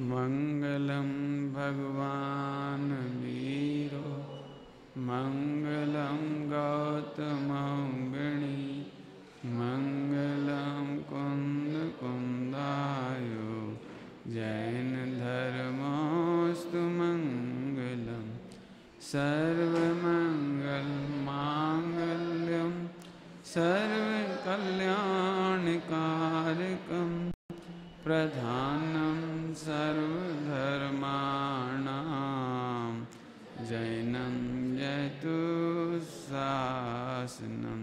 मंगलम भगवान वीरो मंगलम गौतमौगिणी मंगलम कुंद कुंदायो जैन धर्मोस्तु मंगलम सर्वमंगल मांगल्यम सर्वकल्याणकारकम प्रधानम सर्वधर्माणां जैनं जयतु शासनं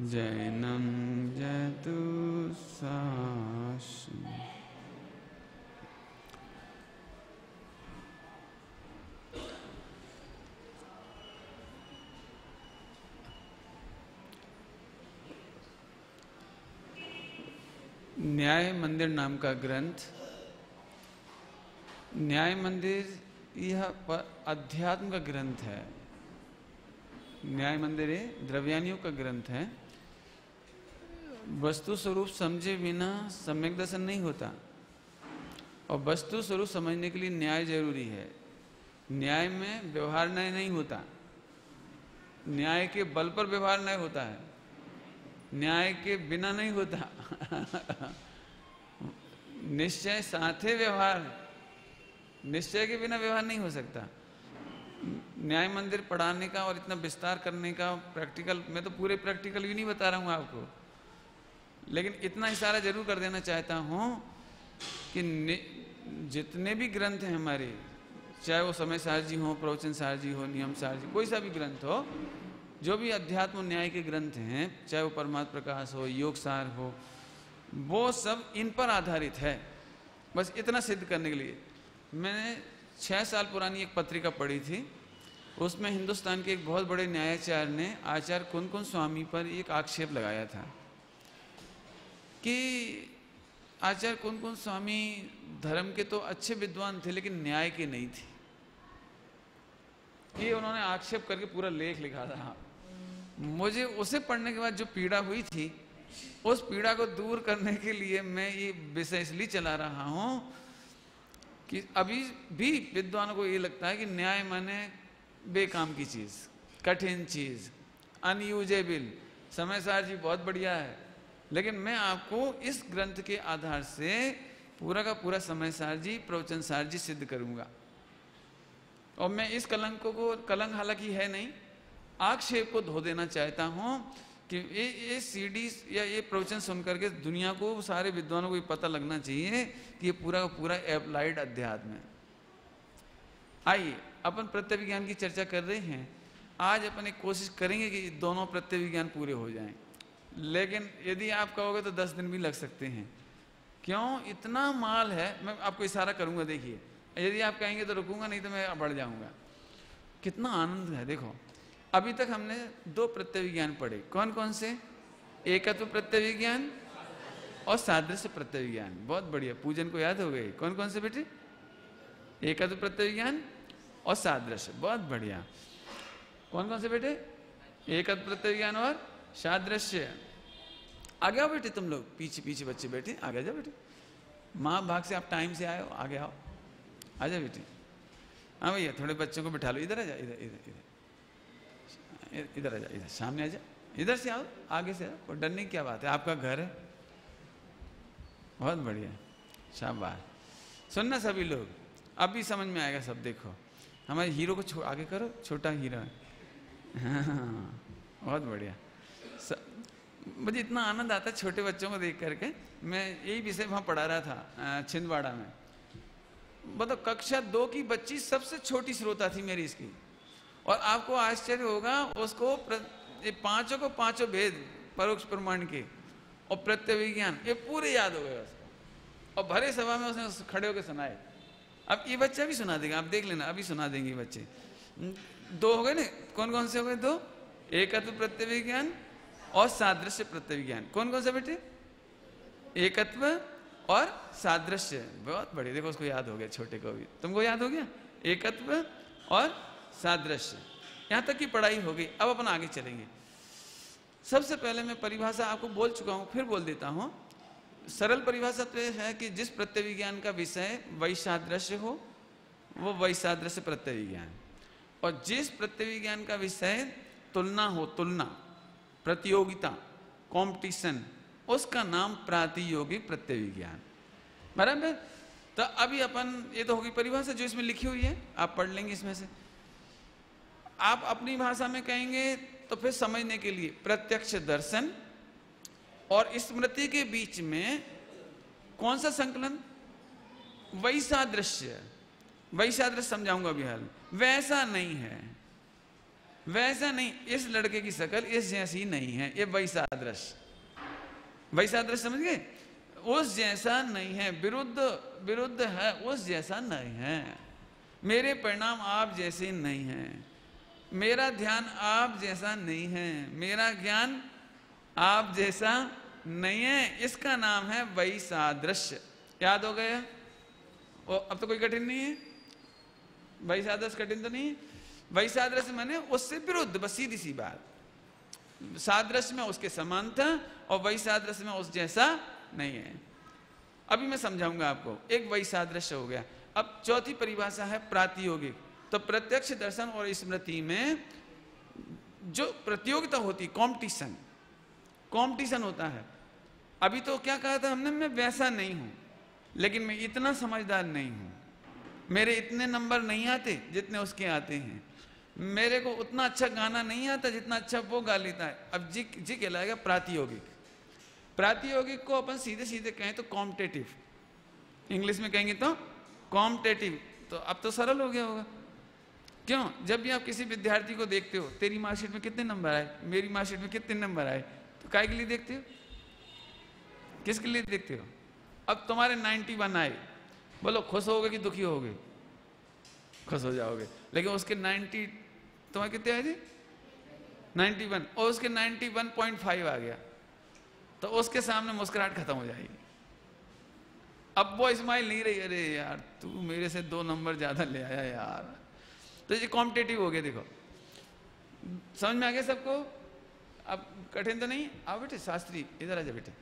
जैनं जयतु शासनं। न्याय मंदिर नाम का ग्रंथ, न्याय मंदिर यह अध्यात्म का ग्रंथ है। न्याय मंदिर द्रव्यानियों का ग्रंथ है। वस्तु स्वरूप समझे बिना सम्यक दर्शन नहीं होता और वस्तु स्वरूप समझने के लिए न्याय जरूरी है। न्याय में व्यवहार न्याय नहीं होता, न्याय के बल पर व्यवहार न्याय होता है, न्याय के बिना नहीं होता। निश्चय साथे व्यवहार, निश्चय के बिना व्यवहार नहीं हो सकता। न्याय मंदिर पढ़ाने का और इतना विस्तार करने का प्रैक्टिकल, मैं तो पूरे प्रैक्टिकल भी नहीं बता रहा हूँ आपको, लेकिन इतना इशारा जरूर कर देना चाहता हूँ कि जितने भी ग्रंथ हैं हमारे, चाहे वो समय सार जी हो, प्रवचन सार जी हो, नियम सार जी, कोई सा भी ग्रंथ हो, जो भी अध्यात्म न्याय के ग्रंथ हैं, चाहे वो परमात्म प्रकाश हो, योग सार हो, वो सब इन पर आधारित है। बस इतना सिद्ध करने के लिए मैंने 6 साल पुरानी एक पत्रिका पढ़ी थी। उसमें हिंदुस्तान के एक बहुत बड़े न्यायाचार्य ने आचार्य कुन स्वामी पर एक आक्षेप लगाया था कि आचार्य कुन स्वामी धर्म के तो अच्छे विद्वान थे लेकिन न्याय के नहीं थे। ये उन्होंने आक्षेप करके पूरा लेख लिखा था। मुझे उसे पढ़ने के बाद जो पीड़ा हुई थी, उस पीड़ा को दूर करने के लिए मैं ये विषय इसलिए चला रहा हूं कि अभी भी विद्वानों को ये लगता है कि न्याय माने बेकाम की चीज, कठिन चीज, अनयूजेबल। समय सार जी बहुत बढ़िया है, लेकिन मैं आपको इस ग्रंथ के आधार से पूरा का पूरा समय सार जी, प्रवचन सार जी सिद्ध करूंगा। और मैं इस कलंक को, कलंक हालांकि है नहीं, आक्षेप को धो देना चाहता हूं कि ये सीडी या ये प्रवचन सुन करके दुनिया को, सारे विद्वानों को ये पता लगना चाहिए कि ये पूरा का पूरा एप्लाइड अध्यात्म है। आइए, अपन प्रत्यय विज्ञान की चर्चा कर रहे हैं। आज अपन एक कोशिश करेंगे कि दोनों प्रत्यय विज्ञान पूरे हो जाएं, लेकिन यदि आप कहोगे तो 10 दिन भी लग सकते हैं। क्यों? इतना माल है। मैं आपको इशारा करूंगा, देखिए, यदि आप कहेंगे तो रुकूंगा, नहीं तो मैं बढ़ जाऊंगा। कितना आनंद है। देखो, अभी तक हमने 2 प्रत्यय विज्ञान पढ़े। कौन कौन से? एकत्व प्रत्यय विज्ञान और सादृश्य प्रत्यय विज्ञान। बहुत बढ़िया, पूजन को याद हो गई। कौन कौन से बेटे? एकत्व प्रत्यय विज्ञान और सादृश्य। बहुत बढ़िया। कौन कौन से बेटे? एकत्व प्रत्यय विज्ञान और सादृश्य। आगे आओ बेटे, तुम लोग पीछे पीछे बच्चे बैठे, आगे जाओ बेटे। माँ भाग से आप टाइम से आए हो, आगे आओ, आजा बेटे। हाँ भैया, थोड़े बच्चों को बिठा लो। इधर आ जा, इधर इधर इधर इधर आ जा, इधर सामने आ जा, इधर से आओ, आगे से आओ। कोई डरने की क्या बात है, आपका घर है। बहुत बढ़िया, शाबाश। सुनना सभी लोग, अब भी समझ में आएगा सब। देखो, हमारे हीरो को आगे करो, छोटा हीरो है। हाँ, बहुत बढ़िया। मुझे इतना आनंद आता है छोटे बच्चों को देख करके। मैं यही विषय वहाँ पढ़ा रहा था छिंदवाड़ा में। बताओ, कक्षा 2 की बच्ची सबसे छोटी श्रोता थी मेरी इसकी। और आपको आश्चर्य होगा, उसको पांचों को पांचों भेद, परोक्ष प्रमाण के और प्रत्यय विज्ञान, ये पूरे याद हो गए उसको। और भरे सभा में उसने खड़े होकर सुनाए। अब ये बच्चा भी सुना देगा, आप देख लेना, अभी सुना देंगे बच्चे। 2 हो गए ना? कौन कौन से हो गए? 2। एकत्व प्रत्यय विज्ञान और सादृश्य प्रत्यय विज्ञान। कौन कौन से बेटे? एकत्व और सादृश्य। बहुत बढ़िया। देखो, उसको याद हो गया, छोटे को भी। तुमको याद हो गया? एकत्व और सादृश्य। यहां तक की पढ़ाई हो गई। अब अपन आगे चलेंगे। सबसे पहले मैं परिभाषा आपको बोल चुका हूं, फिर बोल देता हूं। सरल परिभाषा तो यह है कि जिस प्रत्यय विज्ञान का विषय वैसादृश्य हो वो वैसादृश्य प्रत्यय विज्ञान, और जिस प्रत्यय विज्ञान का विषय तुलना हो, तुलना, प्रतियोगिता, कंपटीशन, उसका नाम प्रातियोगिक प्रत्यय विज्ञान। बराबर। तो अभी अपन, ये तो होगी परिभाषा जो इसमें लिखी हुई है, आप पढ़ लेंगे इसमें से। आप अपनी भाषा में कहेंगे तो फिर समझने के लिए प्रत्यक्ष दर्शन और स्मृति के बीच में कौन सा संकलन? वैसादृश्य। वैसादृश्य समझाऊंगा अभी हाल। वैसा नहीं है, वैसा नहीं, इस लड़के की शक्ल इस जैसी नहीं है, ये वैसादृश्य। वैसादृश्य समझ गए? उस जैसा नहीं है, विरुद्ध, विरुद्ध है, उस जैसा नहीं है। मेरे परिणाम आप जैसे नहीं हैं, मेरा ध्यान आप जैसा नहीं है, मेरा ज्ञान आप जैसा नहीं है, इसका नाम है वैसादृश्य। याद हो गया? अब तो कोई कठिन नहीं है। वैसादृश्य कठिन तो नहीं है। वैसादृश्य माने उससे विरुद्ध, बस सीधी सी बात। सादृश्य में उसके समान था और वैसादृश्य में उस जैसा नहीं है। अभी मैं समझाऊंगा आपको। एक वैसादृश्य हो गया। अब चौथी परिभाषा है प्रातियोगिक। तो प्रत्यक्ष दर्शन और स्मृति में जो प्रतियोगिता होती, कॉम्पिटिशन, कॉम्पिटिशन होता है। अभी तो क्या कहा था हमने? मैं वैसा नहीं हूं, लेकिन मैं इतना समझदार नहीं हूं, मेरे इतने नंबर नहीं आते जितने उसके आते हैं, मेरे को उतना अच्छा गाना नहीं आता जितना अच्छा वो गा लेता है। अब जी कहलाएगा प्रातियोगिक। प्रातियोगिक को अपन सीधे सीधे कहें तो कॉम्पिटेटिव, इंग्लिश में कहेंगे तो कॉम्पिटेटिव। तो अब तो सरल हो गया होगा। क्यों? जब भी आप किसी विद्यार्थी को देखते हो, तेरी मार्कशीट में कितने नंबर आए, मेरी मार्कशीट में कितने नंबर आए, तो काय के लिए देखते हो? किसके लिए देखते हो? अब तुम्हारे 91 आए, बोलो खुश होगे कि दुखी होगे? खुश हो जाओगे। लेकिन उसके 90, तुम्हारे कितने आए थे? 91, और उसके 91.5 आ गया, तो उसके सामने मुस्कुराहट खत्म हो जाएगी। अब वो स्माइल नहीं रही, अरे यार तू मेरे से 2 नंबर ज्यादा ले आया यार। तो ये कॉम्पिटेटिव हो गया। देखो समझ में आ गया सबको? अब कठिन तो नहीं। आओ बेटे शास्त्री, इधर आ जा बेटे,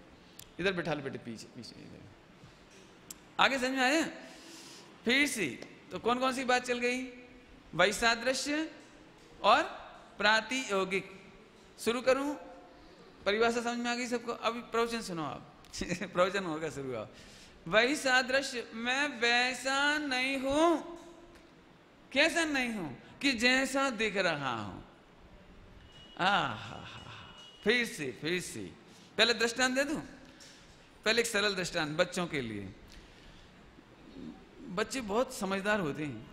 इधर बैठा लो बेटे, पीछे पीछे इधर। आगे समझ में आया? फिर से तो कौन कौन सी बात चल गई? वैसादृश्य और प्रातियोगिक। शुरू करूं? परिभाषा समझ में आ गई सबको? अभी प्रवचन सुनो आप। प्रवचन होगा शुरू। आप वैसादृश्य, मैं वैसा नहीं हूं। कैसा नहीं हूं? कि जैसा दिख रहा हूं। फिर से पहले दृष्टांत दे दूं। पहले एक सरल दृष्टांत बच्चों के लिए। बच्चे बहुत समझदार होते हैं।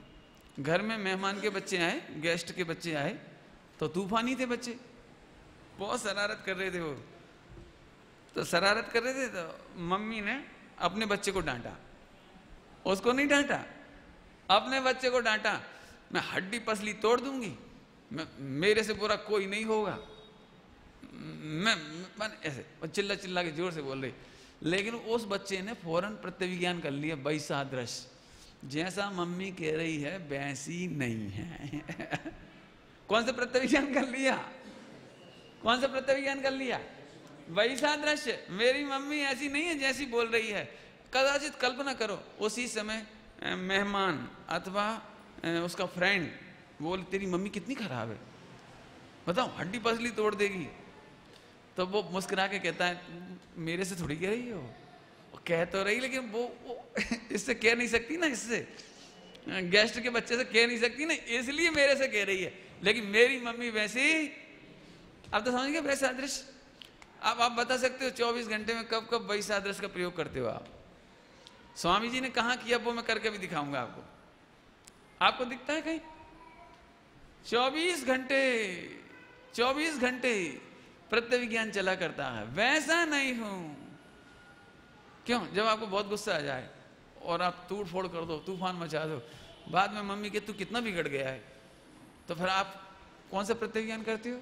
घर में मेहमान के बच्चे आए, गेस्ट के बच्चे आए, तो तूफानी थे बच्चे, बहुत शरारत कर रहे थे वो। तो शरारत कर रहे थे तो मम्मी ने अपने बच्चे को डांटा। उसको नहीं डांटा, अपने बच्चे को डांटा। मैं हड्डी पसली तोड़ दूंगी, मेरे से बुरा कोई नहीं होगा, मैं ऐसे चिल्ला चिल्ला के जोर से बोल रही। लेकिन उस बच्चे ने फौरन प्रत्यय विज्ञान कर लिया, वैसादृश्य। जैसा मम्मी कह रही है वैसी नहीं है। कौन सा प्रत्यय विज्ञान कर लिया? कौन सा प्रत्यय विज्ञान कर लिया? वैसादृश्य। मेरी मम्मी ऐसी नहीं है जैसी बोल रही है। कदाचित कल्पना करो उसी समय मेहमान अथवा उसका फ्रेंड बोल, तेरी मम्मी कितनी खराब है, बताओ हड्डी पसली तोड़ देगी। तो वो मुस्कुरा के कहता है, मेरे से थोड़ी कह रही हो। कह तो रही, लेकिन वो इससे कह नहीं सकती ना, इससे गेस्ट के बच्चे से कह नहीं सकती ना, इसलिए मेरे से कह रही है। लेकिन मेरी मम्मी वैसी। अब तो समझ गए वैसादृश्य? अब आप बता सकते हो 24 घंटे में कब कब वैसादृश्य का प्रयोग करते हो आप? स्वामी जी ने कहा किया, वो मैं करके भी दिखाऊंगा आपको। आपको दिखता है कहीं? 24 घंटे प्रत्यय विज्ञान चला करता है। वैसा नहीं हूं। क्यों? जब आपको बहुत गुस्सा आ जाए और आप तोड़ फोड़ कर दो, तूफान मचा दो, बाद में मम्मी के तू कितना बिगड़ गया है, तो फिर आप कौन सा प्रत्यय विज्ञान करते हो?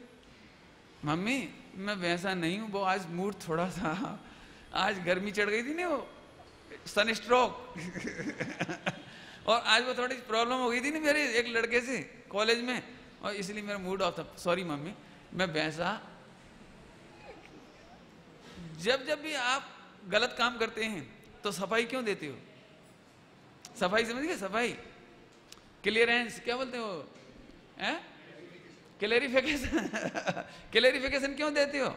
मम्मी मैं वैसा नहीं हूं, वो आज मूड थोड़ा सा, आज गर्मी चढ़ गई थी ना, वो सनस्ट्रोक और आज वो थोड़ी प्रॉब्लम हो गई थी ना मेरे एक लड़के से कॉलेज में, और इसलिए मेरा मूड ऑफ था। सॉरी मम्मी, मैं वैसा। जब जब भी आप गलत काम करते हैं तो सफाई क्यों देते हो? सफाई समझ गए? सफाई, क्लियरेंस, क्या बोलते हो, क्लेरिफिकेशन क्लेरिफिकेशन क्यों देते हो?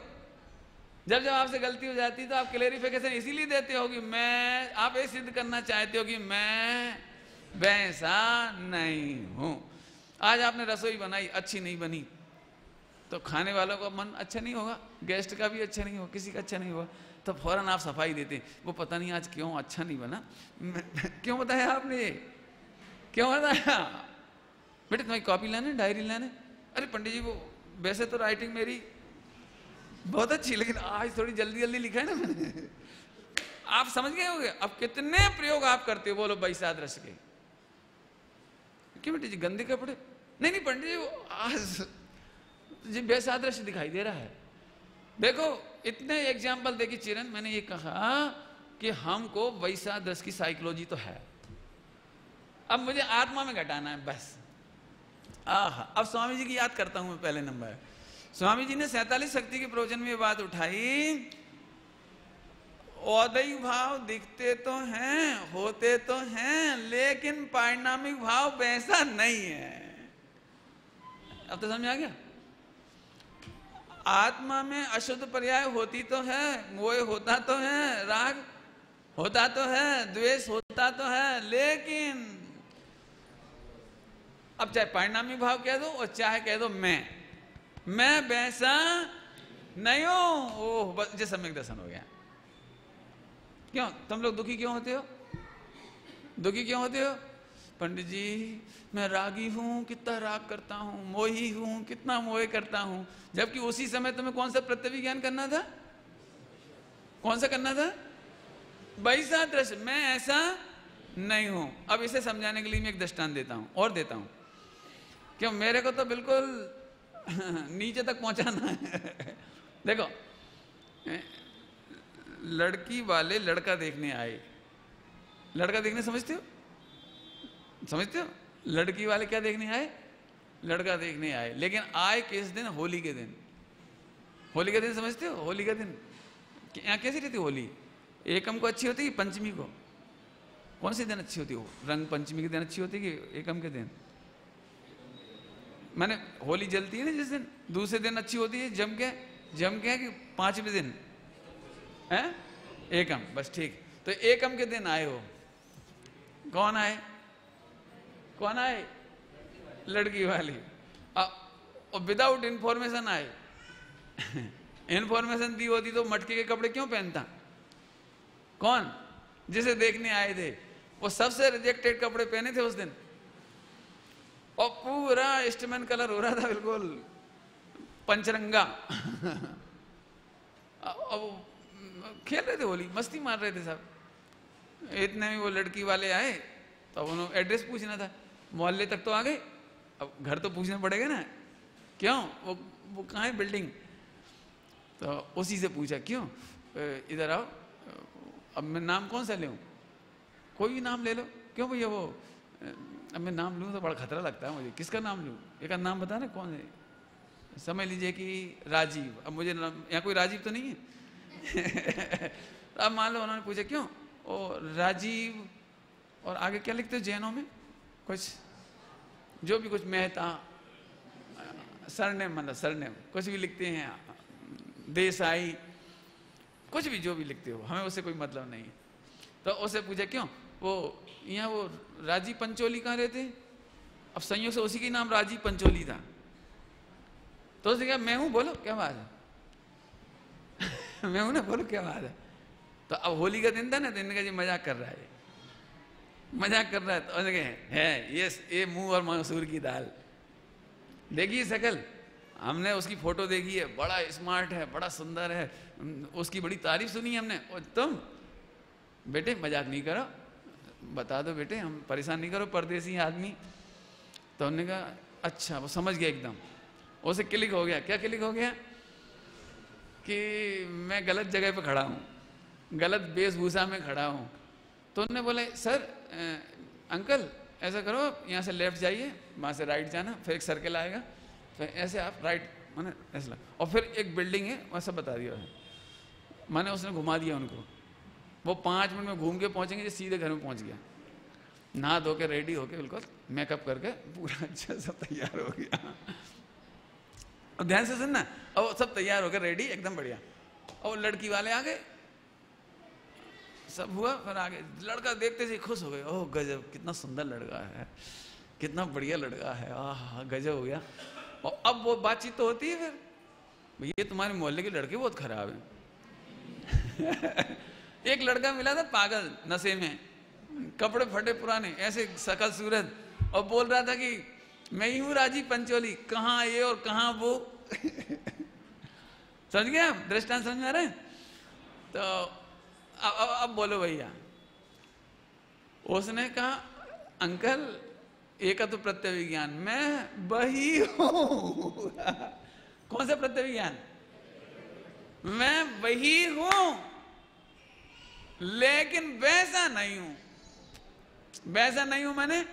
जब जब आपसे गलती हो जाती है तो आप क्लेरिफिकेशन इसीलिए देते हो कि मैं, आप ये सिद्ध करना चाहते हो कि मैं वैसा नहीं हूं। आज आपने रसोई बनाई, अच्छी नहीं बनी तो खाने वालों का मन अच्छा नहीं होगा, गेस्ट का भी अच्छा नहीं होगा, किसी का अच्छा नहीं होगा, तो फौरन आप सफाई देते हैं। वो पता नहीं आज क्यों अच्छा नहीं बना, क्यों बताया आपने ये, क्यों बताया? बेटे तुम्हारी कॉपी लाने, डायरी लाने? अरे पंडित जी वो वैसे तो राइटिंग मेरी बहुत अच्छी, लेकिन आज थोड़ी जल्दी जल्दी लिखा है ना मैंने। आप समझ गए होंगे अब कितने प्रयोग आप करते हो, बोलो वैसादृश्य के। क्यों बेटे जी गंदे कपड़े? नहीं नहीं पंडित जी वो आज जी वैसादृश्य दिखाई दे रहा है। देखो इतने एग्जाम्पल देखी चिरन, मैंने ये कहा कि हमको वैसादृश्य की साइकोलॉजी तो है, अब मुझे आत्मा में घटाना है बस। अब स्वामी जी की याद करता हूं मैं। पहले नंबर स्वामी जी ने 47 शक्ति के प्रवचन में बात उठाई, औदयिक भाव दिखते तो हैं, होते तो हैं, लेकिन पारिणामिक भाव वैसा नहीं है। अब तो समझ आ गया? आत्मा में अशुद्ध पर्याय होती तो है, मोह होता तो है, राग होता तो है, द्वेष होता तो है, लेकिन अब चाहे परिणामी भाव कह दो और चाहे कह दो मैं वैसा नहीं हूं। ओह बस ये सम्यक दर्शन हो गया। क्यों तुम लोग दुखी क्यों होते हो? दुखी क्यों होते हो? पंडित जी मैं रागी हूं, कितना राग करता हूं, मोही हूं, कितना मोह करता हूं। जबकि उसी समय तुम्हें कौन सा प्रत्यभिज्ञान करना था? कौन सा करना था? वैसादृश्य, मैं ऐसा नहीं हूं। अब इसे समझाने के लिए मैं एक दृष्टांत देता हूं और देता हूं। क्यों मेरे को तो बिल्कुल नीचे तक पहुंचाना है। देखो लड़की वाले लड़का देखने आए, लड़का देखने समझते हो? समझते हो? लड़की वाले क्या देखने आए? लड़का देखने आए, लेकिन आए किस दिन? होली के दिन। होली के दिन समझते हो? होली के दिन यहाँ कैसी रहती होली? एकम को अच्छी होती है, पंचमी को? कौन से दिन अच्छी होती है? रंग पंचमी के दिन अच्छी होती है कि एकम के दिन? मैंने होली जलती है ना जिस दिन, दूसरे दिन अच्छी होती है जम के कि 5वें दिन है एकम, बस ठीक। तो एकम के दिन आए हो, कौन आए? कौन आए? लड़की वाली। और विदाउट इंफॉर्मेशन आए। इंफॉर्मेशन दी होती तो मटके के कपड़े क्यों पहनता? कौन? जिसे देखने आए थे वो सबसे रिजेक्टेड कपड़े पहने थे उस दिन, और पूरा इंस्ट्रूमेंट कलर हो रहा था बिल्कुल पंचरंगा। अब खेल रहे थे होली, मस्ती मार रहे थे सब। इतने में वो लड़की वाले आए तो अब उन्होंने एड्रेस पूछना था, मोहल्ले तक तो आ गए, अब घर तो पूछना पड़ेगा ना। क्यों वो कहाँ है बिल्डिंग? तो उसी से पूछा क्यों इधर आओ, अब मैं नाम कौन सा लूँ? कोई भी नाम ले लो। क्यों भैया वो अब मैं नाम लूँ तो बड़ा खतरा लगता है मुझे, किसका नाम लूँ? एक नाम बता ना कौन है? समझ लीजिए कि राजीव। अब मुझे यहाँ कोई राजीव तो नहीं है। अब मान लो उन्होंने पूछा क्यों ओ राजीव, और आगे क्या लिखते हो जैनों में? कुछ जो भी कुछ मेहता, सरनेम, मतलब सरनेम कुछ भी लिखते हैं, देसाई, कुछ भी जो भी लिखते हो, हमें उससे कोई मतलब नहीं है। तो उससे पूछा क्यों वो यहाँ वो राजीव पंचोली कहाँ रहते? अब संयोग से उसी के नाम राजीव पंचोली था। तो उसने कहा मैं हूँ, बोलो क्या बात है। मैं हूँ ना, बोलो क्या बात है। तो अब होली का दिन था ना, दिन का जी मजाक कर रहा है, मजाक कर रहा है। तो उसने कहा है ये मुंह और मसूर की दाल। देखिए शकल, हमने उसकी फोटो देखी है, बड़ा स्मार्ट है, बड़ा सुंदर है, उसकी बड़ी तारीफ सुनी है हमने। और तुम बेटे मजाक नहीं करो, बता दो बेटे, हम परेशान नहीं करो, परदेसी आदमी। तो हमने कहा अच्छा, वो समझ गया एकदम, उसे क्लिक हो गया। क्या क्लिक हो गया? कि मैं गलत जगह पे खड़ा हूँ, गलत वेशभूषा में खड़ा हूँ। तो उन्होंने बोले सर अंकल ऐसा करो, यहाँ से लेफ्ट जाइए, वहाँ से राइट जाना, फिर एक सर्कल आएगा, फिर ऐसे आप राइट, मैंने ऐसा, और फिर एक बिल्डिंग है, वैसा बता दिया। मैंने उसने घुमा दिया उनको, वो 5 मिनट में घूम के पहुंचेंगे, जो सीधे घर में पहुंच गया, नहा धो के रेडी होके बिल्कुल मेकअप करके पूरा अच्छा सब तैयार हो गया। और ध्यान से सुनना, और सब तैयार होकर रेडी एकदम बढ़िया, और लड़की वाले आ गए, सब हुआ, फिर आगे लड़का देखते से खुश हो गए, ओह गजब कितना सुंदर लड़का है, कितना बढ़िया लड़का है, आह गजब हो गया। और अब वो बातचीत तो होती है, फिर भैया तुम्हारे मोहल्ले के लड़के बहुत खराब हैं। एक लड़का मिला था पागल नशे में, कपड़े फटे पुराने, ऐसे शकल सूरत, और बोल रहा था कि मैं ही हूँ राजी पंचोली, कहाँ ये और कहाँ वो। समझ गया दृष्टांत, समझ में आ रहे हैं? तो अब बोलो भैया। उसने कहा अंकल एकत्व प्रत्यय विज्ञान, मैं वही हूं। कौन सा प्रत्यय विज्ञान? मैं वही हूं, लेकिन वैसा नहीं हूं। वैसा नहीं हूं मैंने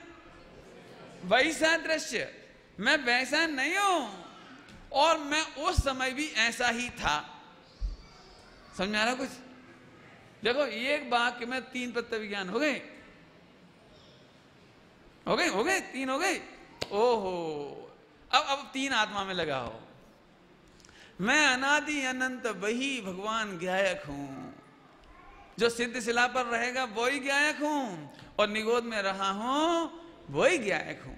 वैसा दृश्य, मैं वैसा नहीं हूं, और मैं उस समय भी ऐसा ही था। समझ में आ रहा कुछ? देखो एक वाक्य में 3 प्रत्यय विज्ञान हो गए, हो गए 3 हो गए। ओहो, अब 3 आत्मा में लगाओ। मैं अनादि अनंत वही भगवान ज्ञायक हूं, जो सिद्ध शिला पर रहेगा वही ज्ञायक हूं, और निगोद में रहा हूं वही ज्ञायक हूं।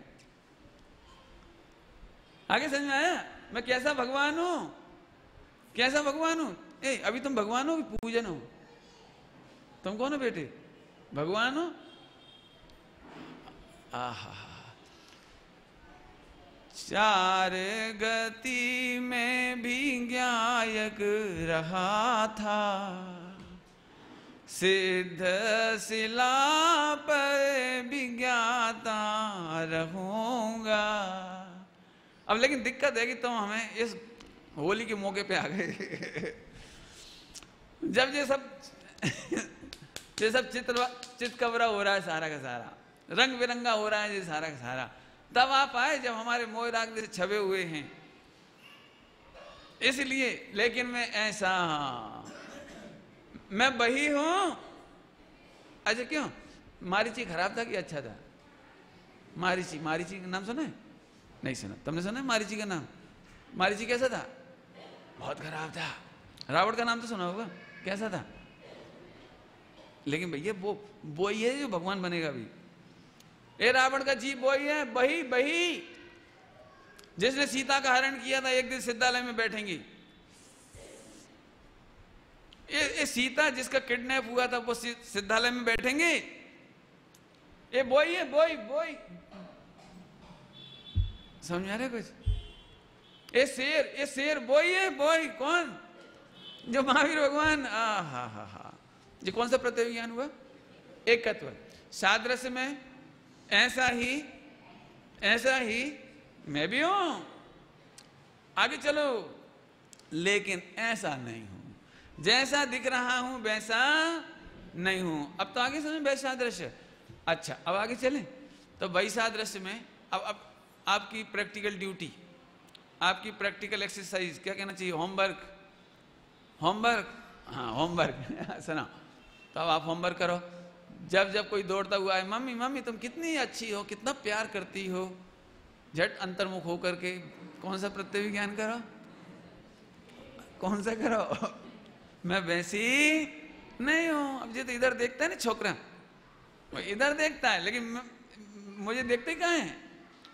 आगे समझ में आया? मैं कैसा भगवान हूं, कैसा भगवान हूं? अभी तुम भगवान हो कि पूजन हो? तुम कौन हो बेटे? भगवान हो? आहा, 4 गति में भी ज्ञायक रहा था, सिद्ध शिला पर भी ज्ञाता रहूंगा। अब लेकिन दिक्कत है कि तुम हमें इस होली के मौके पे आ गए, जब ये सब चितकबरा हो रहा है, सारा का सारा रंग बिरंगा हो रहा है ये सारा का सारा, तब आप आए जब हमारे मोह राग से छबे हुए हैं। इसलिए लेकिन मैं ऐसा, मैं वही हूं। अच्छा क्यों? मारीची खराब था कि अच्छा था? मारीची, मारीची का नाम सुना है? नहीं सुना। तुमने सुना है मारीची का नाम? मारीची कैसा था? बहुत खराब था। रावण का नाम तो सुना होगा, कैसा था? लेकिन भैया वो ही है जो भगवान बनेगा भी। ए रावण का जीव वही है, वही जिसने सीता का हरण किया था, एक दिन सिद्धालय में बैठेंगी। ये सीता जिसका किडनैप हुआ था वो सिद्धालय में बैठेंगे। ये वही है, वही। समझ आ रहे कुछ? ये शेर वही है, वही। कौन? जो महावीर भगवान। हा। ये कौन सा प्रत्यय विज्ञान हुआ? एकत्व। सादृश्य में ऐसा ही मैं भी हूं। आगे चलो। लेकिन ऐसा नहीं हूं, जैसा दिख रहा हूं वैसा नहीं हूं। अब तो आगे समझ वैसा दृश्य। अच्छा अब आगे चले तो वैसा दृश्य में अब आपकी प्रैक्टिकल ड्यूटी, आपकी प्रैक्टिकल एक्सरसाइज, क्या कहना चाहिए, होमवर्क। हाँ होमवर्क सुना। तो अब आप होमवर्क करो। जब कोई दौड़ता हुआ है, मम्मी तुम कितनी अच्छी हो, कितना प्यार करती हो, झट अंतर्मुख होकर के कौन सा प्रत्यय विज्ञान करो? कौन सा करो? मैं वैसी नहीं हूं। अब ये तो इधर देखता है ना छोकरा, वो इधर देखता है, लेकिन मुझे देखते कहाँ है?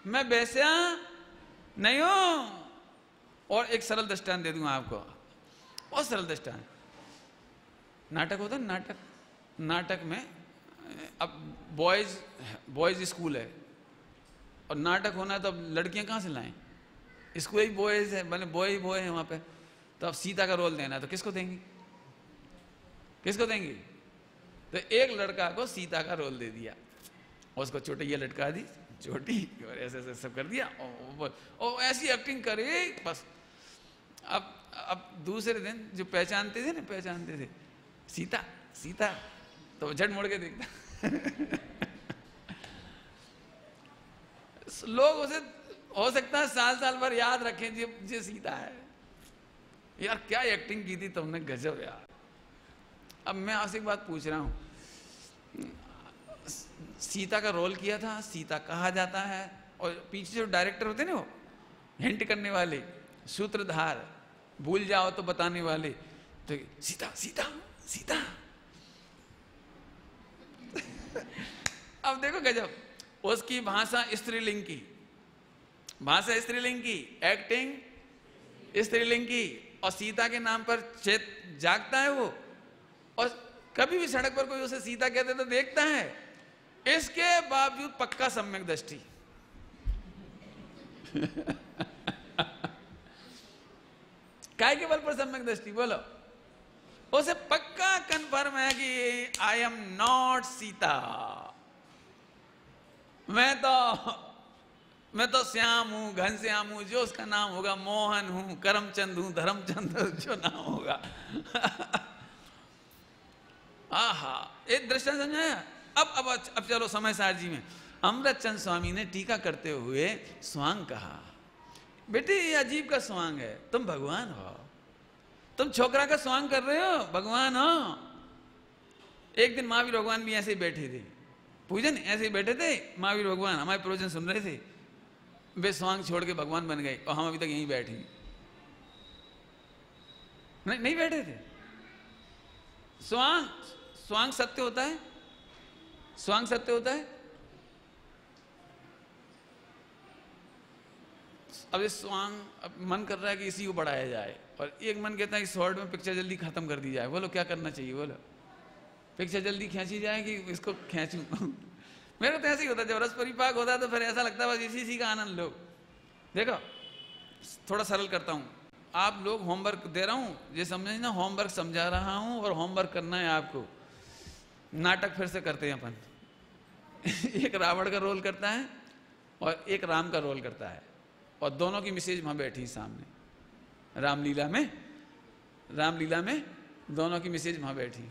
मैं वैसा नहीं हूं। और एक सरल दृष्टांत दे दूंगा आपको, बहुत सरल दृष्टांत। नाटक होता है, नाटक में अब बॉयज स्कूल है और नाटक होना है, तो अब लड़कियां कहाँ से लाएं? स्कूल ही बॉयज है, मतलब बॉय है वहां पे। तो अब सीता का रोल देना है तो किसको देंगे? तो एक लड़का को सीता का रोल दे दिया, और उसको चोटिया लटका दी, चोटी, और ऐसे सब कर दिया, और ऐसी एक्टिंग करे बस। अब दूसरे दिन जो पहचानते थे सीता, तो झट मुड़ के देखता। लोग उसे हो सकता है साल भर याद रखें, ये सीता है। यार क्या एक्टिंग की थी तुमने, गजब यार। अब मैं आपसे एक बात पूछ रहा हूं, सीता का रोल किया था, सीता कहा जाता है, और पीछे जो डायरेक्टर होते हैं ना, वो हिंट करने वाले, सूत्रधार, भूल जाओ तो बताने वाले, तो सीता सीता सीता। अब देखो गजब, उसकी भाषा स्त्रीलिंग की, भाषा स्त्रीलिंग की, एक्टिंग स्त्रीलिंग की, और सीता के नाम पर चेत जागता है वो, और कभी भी सड़क पर कोई उसे सीता कहते तो देखता है। इसके बावजूद पक्का सम्यक दृष्टि। काय के बल पर सम्यक दृष्टि? बोलो। उसे पक्का कन्फर्म है कि आई एम नॉट सीता, मैं तो श्याम हूं, घनश्याम हूं, जो उसका नाम होगा, मोहन हूं, करमचंद हूं, धर्मचंद, जो नाम होगा। आहा, एक दृष्टांत समझाया। अब चलो समय सार जी में अमृत चंद स्वामी ने टीका करते हुए स्वांग कहा, बेटे ये अजीब का स्वांग है, तुम भगवान हो, तुम छोकरा का स्वांग कर रहे हो, भगवान हो। एक दिन महावीर भगवान भी ऐसे ही बैठे थे, पूजन ऐसे ही बैठे थे, महावीर भगवान हमारे प्रवचन सुन रहे थे, वे स्वांग छोड़ के भगवान बन गए, और हम अभी तक यहीं बैठे। नहीं बैठे थे। स्वांग सत्य होता है, स्वांग सत्य होता है। अब इस स्वांग, अब मन कर रहा है कि इसी को बढ़ाया जाए, और एक मन कहता है कि शॉर्ट में पिक्चर जल्दी खत्म कर दी जाए। बोलो क्या करना चाहिए? बोलो पिक्चर जल्दी खींची जाए कि इसको खींचूं? मेरे को तो ऐसे ही होता है, जब रस परिपाक होता है तो फिर ऐसा लगता है बस इसी का आनंद लो। देखो थोड़ा सरल करता हूँ, आप लोग होमवर्क दे रहा हूँ, ये समझे ना, होमवर्क समझा रहा हूँ और होमवर्क करना है आपको। नाटक फिर से करते हैं अपन। एक रावण का रोल करता है और एक राम का रोल करता है, और दोनों की मिसेज वहां बैठी सामने। रामलीला में दोनों की मिसेज वहां बैठी।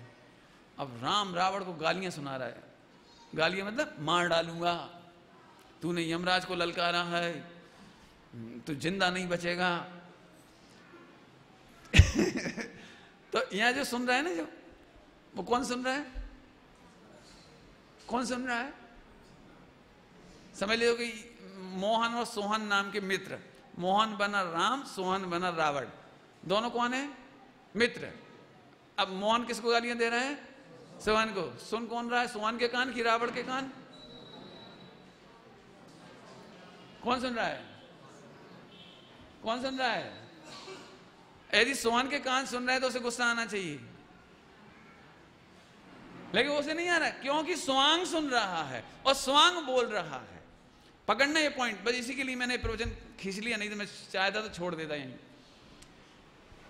अब राम रावण को गालियां सुना रहा है, गालियां मतलब मार डालूंगा, तूने यमराज को ललकारा है, तू जिंदा नहीं बचेगा। तो यहां जो सुन रहा है ना, जो वो कौन सुन रहा है? कौन सुन रहा है? समझ लो कि मोहन और सोहन नाम के मित्र, मोहन बना राम, सोहन बना रावण, दोनों कौन है? मित्र। अब मोहन किसको गालियां दे रहा है? सोहन को। सुन कौन रहा है? सोहन के कान की रावण के कान? कौन सुन रहा है? कौन सुन रहा है? यदि सोहन के कान सुन रहा है तो उसे गुस्सा आना चाहिए, लेकिन उसे नहीं आ रहा, क्योंकि स्वांग सुन रहा है और स्वांग बोल रहा है। पकड़ना ये पॉइंट, बस इसी के लिए मैंने प्रवचन खींच लिया, नहीं तो मैं चाहता तो छोड़ देता यहीं।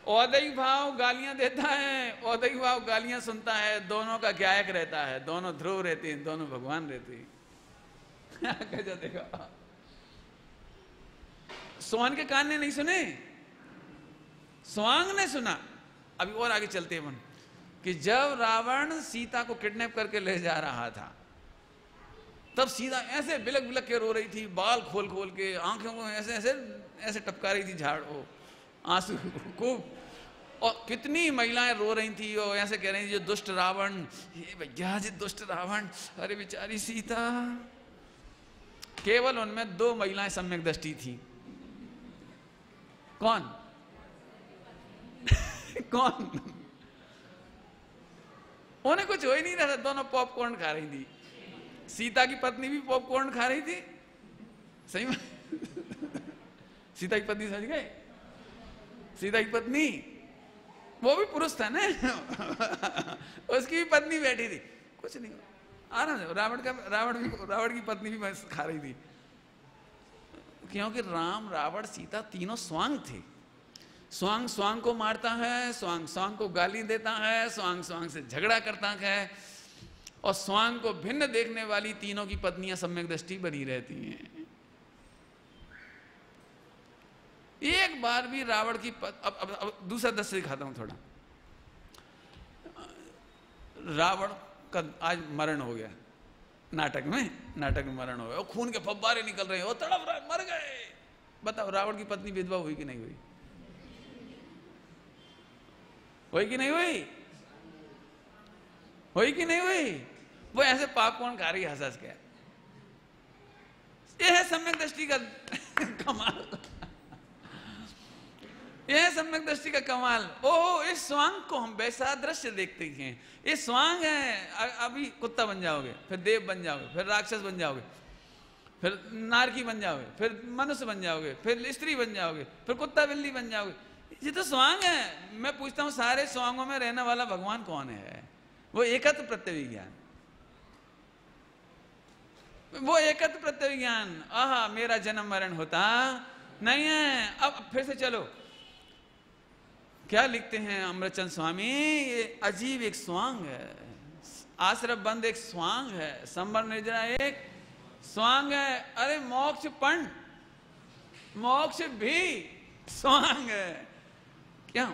औदैहिक भाव गालियां देता है, औदैहिक भाव गालियां सुनता है, दोनों का गायक रहता है, दोनों ध्रुव रहते हैं, दोनों भगवान रहते हैं। कैसा देखा? सोहन के कान ने नहीं सुने, स्वांग ने सुना। अभी और आगे चलते हैं मन, कि जब रावण सीता को किडनैप करके ले जा रहा था, तब सीता ऐसे बिलक बिलक के रो रही थी, बाल खोल खोल के, आंखों को ऐसे ऐसे ऐसे टपका रही थी, झाड़ वो आंसू खूब। और कितनी महिलाएं रो रही थी और ऐसे कह रही थी, जो दुष्ट रावण, ये भैया जी दुष्ट रावण, अरे बेचारी सीता। केवल उनमें 2 महिलाएं सम्यक दृष्टि थी। कौन? कौन? उन्हें कुछ हो ही नहीं रहा था, दोनों पॉपकॉर्न खा रही थी। सीता की पत्नी भी पॉपकॉर्न खा रही थी, सही में। सीता की पत्नी, समझ गए? सीता की पत्नी, वो भी पुरुष था ना। उसकी भी पत्नी बैठी थी, कुछ नहीं आराम से। रावण की पत्नी भी खा रही थी, क्योंकि राम रावण सीता तीनों स्वांग थे। स्वांग स्वांग को मारता है, स्वांग स्वांग को गाली देता है, स्वांग स्वांग से झगड़ा करता है, और स्वांग को भिन्न देखने वाली तीनों की पत्नियां सम्यक दृष्टि बनी रहती हैं। एक बार भी रावण की अब दूसरा दृश्य दिखाता हूं थोड़ा। रावण का आज मरण हो गया, नाटक में मरण हो गया, खून के फव्वारे निकल रहे हैं, वो तड़प रहा है, मर गए। बताओ रावण की पत्नी विधवा हुई कि नहीं हुई? हुई कि नहीं हुई? हुई कि नहीं हुई? वो ऐसे पॉपकॉर्न खा रही हंस हंस के। यह है सम्यक दृष्टि का कमाल। यह है सम्यक दृष्टि का कमाल। ओह, इस स्वांग को हम वैसा दृश्य देखते हैं। ये स्वांग है, अभी कुत्ता बन जाओगे, फिर देव बन जाओगे, फिर राक्षस बन जाओगे, फिर नारकी बन जाओगे, फिर मनुष्य बन जाओगे, फिर स्त्री बन जाओगे, फिर कुत्ता बिल्ली बन जाओगे। ये तो स्वांग है। मैं पूछता हूं सारे स्वांगों में रहने वाला भगवान कौन है? वो एकत्र प्रत्यविज्ञान, वो एकत्र प्रत्यविज्ञान। आहा, मेरा जन्म मरण होता नहीं है। अब फिर से चलो, क्या लिखते हैं अमृतचंद स्वामी? ये अजीब एक स्वांग है, आश्रम बंद एक स्वांग है, संबर निर्जरा एक स्वांग है। अरे मोक्ष पंड, मोक्ष भी स्वांग है। क्या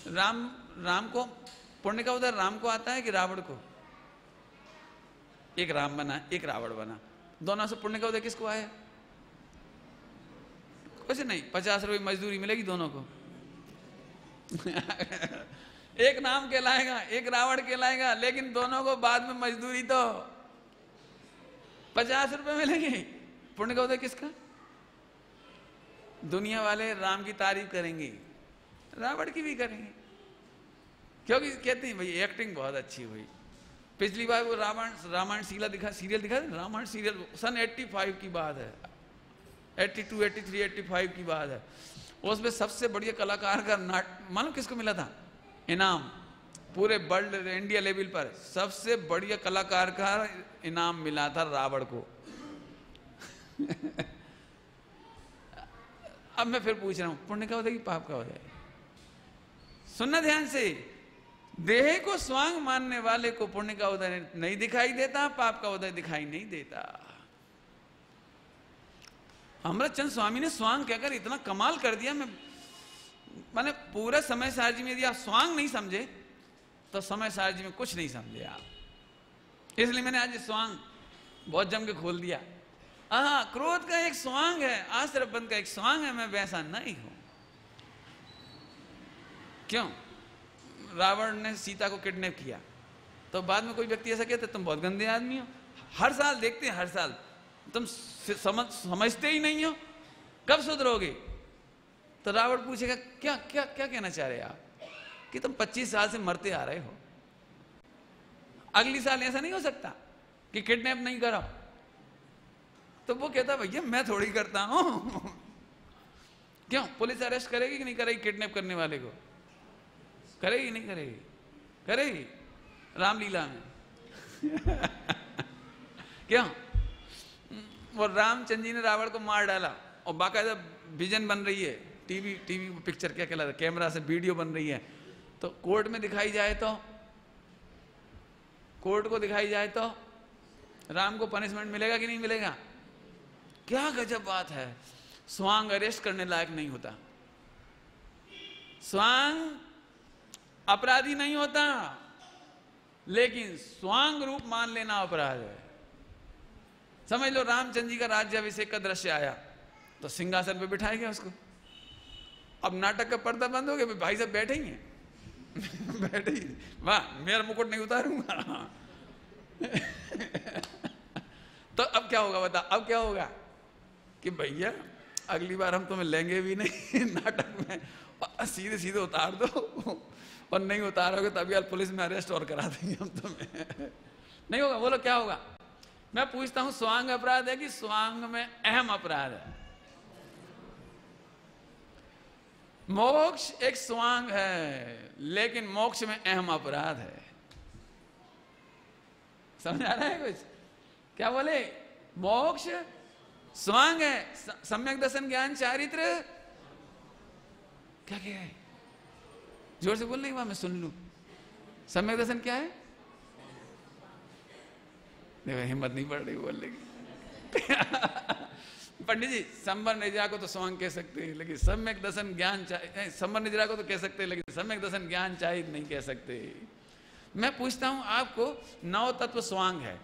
राम को पुण्य का उधर राम को आता है कि रावण को? एक राम बना, एक रावण बना, दोनों से पुण्य का उदय किसको आया? कुछ नहीं, 50 रुपये मजदूरी मिलेगी दोनों को। एक नाम कहलाएगा, एक रावण कहलाएगा, लेकिन दोनों को बाद में मजदूरी तो 50 रुपये मिलेंगे। पुण्य का उदय किसका? दुनिया वाले राम की तारीफ करेंगे, रावण की भी करेंगे, क्योंकि कहते हैं भाई एक्टिंग बहुत अच्छी हुई। पिछली बार वो रामायण सीरियल दिखा रामायण सीरियल सन 85 की बात है, 82, 83, 85 की बात है। उसमें सबसे बढ़िया कलाकार का मालूम किसको मिला था इनाम? पूरे वर्ल्ड इंडिया लेवल पर सबसे बढ़िया कलाकार का इनाम मिला था रावण को। अब मैं फिर पूछ रहा हूं, पुण्य का उदय कि पाप का उदय? सुनना ध्यान से। देह को स्वांग मानने वाले को पुण्य का उदय नहीं दिखाई देता, पाप का उदय दिखाई नहीं देता। अमृतचंद स्वामी ने स्वांग कहकर इतना कमाल कर दिया। मैंने पूरा समय सारजी में, यदि आप स्वांग नहीं समझे तो समय सारजी में कुछ नहीं समझे आप। इसलिए मैंने आज स्वांग बहुत जम के खोल दिया। हाँ, क्रोध का एक स्वांग है, आश्रबंध का एक स्वांग है, मैं वैसा नहीं हूं। क्यों? रावण ने सीता को किडनैप किया तो बाद में कोई व्यक्ति ऐसा कहता तुम बहुत गंदे आदमी हो। हर साल देखते हैं, हर साल तुम समझते ही नहीं हो, कब सुधरोगे? तो रावण पूछेगा क्या क्या क्या कहना चाह रहे आप कि तुम 25 साल से मरते आ रहे हो, अगली साल ऐसा नहीं हो सकता कि किडनैप नहीं करो? तो वो कहता भैया मैं थोड़ी करता हूं। क्यों? पुलिस अरेस्ट करेगी कि नहीं करेगी? किडनैप करने वाले को करेगी नहीं करेगी? करेगी, रामलीला में। क्यों? वो रामचंद्र जी ने रावण को मार डाला और बाकायदा विजन बन रही है, टीवी पिक्चर क्या कहलाता है, कैमरा से वीडियो बन रही है। तो कोर्ट में दिखाई जाए तो, कोर्ट को दिखाई जाए तो राम को पनिशमेंट मिलेगा कि नहीं मिलेगा? क्या गजब बात है। स्वांग अरेस्ट करने लायक नहीं होता, स्वांग अपराधी नहीं होता, लेकिन स्वांग रूप मान लेना अपराध है। समझ लो रामचंद्र जी का राज्याभिषेक का दृश्य आया तो सिंहासन पे बिठाया गया उसको। अब नाटक का पर्दा बंद हो गया, भाई साहब बैठे ही हैं। बैठे ही, वाह मेरा मुकुट नहीं उतारूंगा। तो अब क्या होगा बता? अब क्या होगा कि भैया अगली बार हम तुम्हें लेंगे भी नहीं नाटक में, सीधे सीधे उतार दो, और नहीं उतारोगे तभी यार पुलिस में अरेस्ट और करा देंगे हम तुम्हें। नहीं होगा। बोलो क्या होगा? मैं पूछता हूं, स्वांग अपराध है कि स्वांग में अहम अपराध है? मोक्ष एक स्वांग है, लेकिन मोक्ष में अहम अपराध है। समझ आ रहा है कुछ? क्या बोले? मोक्ष स्वांग है, सम्यक दर्शन ज्ञान चारित्र क्या क्या है? जोर से बोल नहीं हुआ, मैं सुन लूं। सम्यक दर्शन क्या है? देखो हिम्मत नहीं पड़ रही बोलने की। पंडित जी संबर निद्रा को तो स्वांग कह सकते हैं, लेकिन सम्यक दर्शन ज्ञान चाहिए। संबर निद्रा को तो कह सकते हैं, लेकिन सम्यक दर्शन ज्ञान चाहिए नहीं कह सकते। मैं पूछता हूं आपको, 9 तत्व स्वांग है,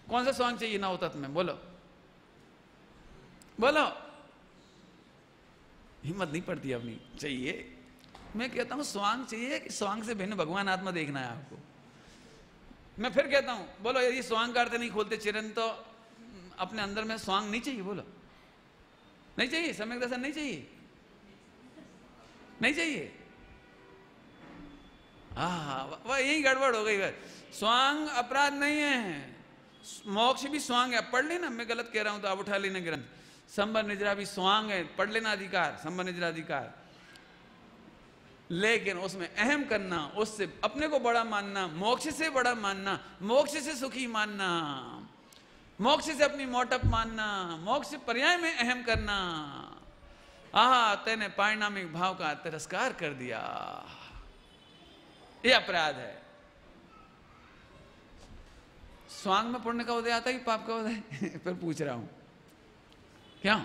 कौन सा स्वांग चाहिए 9 तत्व में? बोलो बोलो। हिम्मत नहीं पड़ती अपनी। चाहिए, मैं कहता हूं स्वांग चाहिए कि स्वांग से भिन्न भगवान आत्मा देखना है आपको? मैं फिर कहता हूं, बोलो यदि स्वांग का अर्थ नहीं खोलते चिरंतन तो अपने अंदर में स्वांग नहीं चाहिए, बोलो नहीं चाहिए, सम्यक दर्शन नहीं चाहिए, नहीं चाहिए। हाँ, वह यही गड़बड़ हो गई। स्वांग अपराध नहीं है, मोक्ष भी स्वांग है। पढ़ लेना, मैं गलत कह रहा हूं तो आप उठा लेना ग्रंथ। संबर निद्रा भी स्वांग है, पढ़ लेना अधिकार, संबर निद्रा अधिकार। लेकिन उसमें अहम करना, उससे अपने को बड़ा मानना, मोक्ष से बड़ा मानना, मोक्ष से सुखी मानना, मोक्ष से अपनी मोटप मानना, मोक्ष पर्याय में अहम करना, तेने पारिणामिक भाव का तिरस्कार कर दिया, यह अपराध है। स्वांग में पुण्य का उदय आता है कि पाप का उदय? फिर पूछ रहा हूं क्या?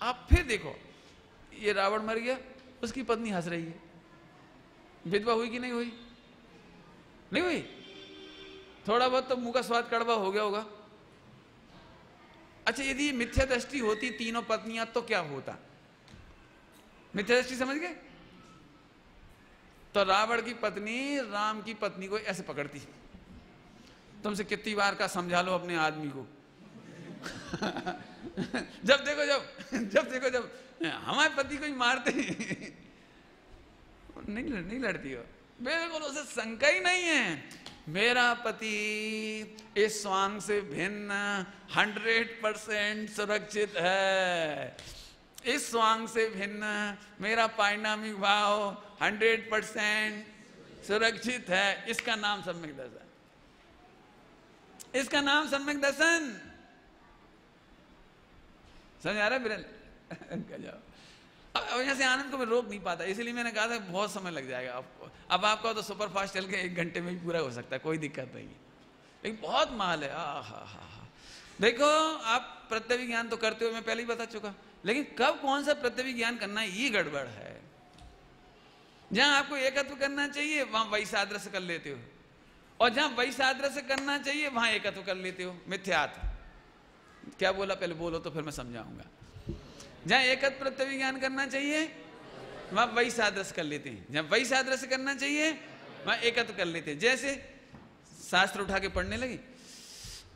आप फिर देखो, ये रावण मर गया, उसकी पत्नी हंस रही है, विधवा हुई कि नहीं हुई? नहीं हुई। थोड़ा बहुत तो मुंह का स्वाद कड़वा हो गया होगा। अच्छा, यदि मिथ्या दृष्टि होती तीनों पत्नियां तो क्या होता? मिथ्या दृष्टि समझ गए? तो रावण की पत्नी राम की पत्नी को ऐसे पकड़ती। तुमसे कितनी बार का समझा लो अपने आदमी को। जब देखो जब हमारे पति को ही मारते नहीं लड़ती हो, बिल्कुल उसे शंका ही नहीं है। मेरा पति इस स्वांग से भिन्न 100% सुरक्षित है, इस स्वांग से भिन्न मेरा पारिणामिक भाव 100% सुरक्षित है। इसका नाम सम्यक दर्शन, इसका नाम सम्यक दर्शन। समझ आ रहा है बिरल? अब यहाँ से आनंद को मैं रोक नहीं पाता, इसलिए मैंने कहा था बहुत समय लग जाएगा आपको। अब आपका तो सुपर फास्ट चल के 1 घंटे में भी पूरा हो सकता है, कोई दिक्कत नहीं है, लेकिन बहुत माल है। देखो, आप प्रत्यक्ष ज्ञान तो करते हो, मैं पहले ही बता चुका, लेकिन कब कौन सा प्रत्यक्ष ज्ञान करना है ये गड़बड़ है। जहां आपको एकत्व करना चाहिए वहां वैसादृश्य कर लेते हो, और जहां वैसादृश्य करना चाहिए वहां एकत्व कर लेते हो। मिथ्यात्व क्या बोला पहले बोलो तो फिर मैं समझाऊंगा। जहां एकत्व प्रत्यक्ष ज्ञान करना चाहिए वहां वैसादृश्य कर लेते हैं, जहां वैसादृश्य करना चाहिए वहां एकत्व कर लेते हैं। जैसे शास्त्र उठा के पढ़ने लगे,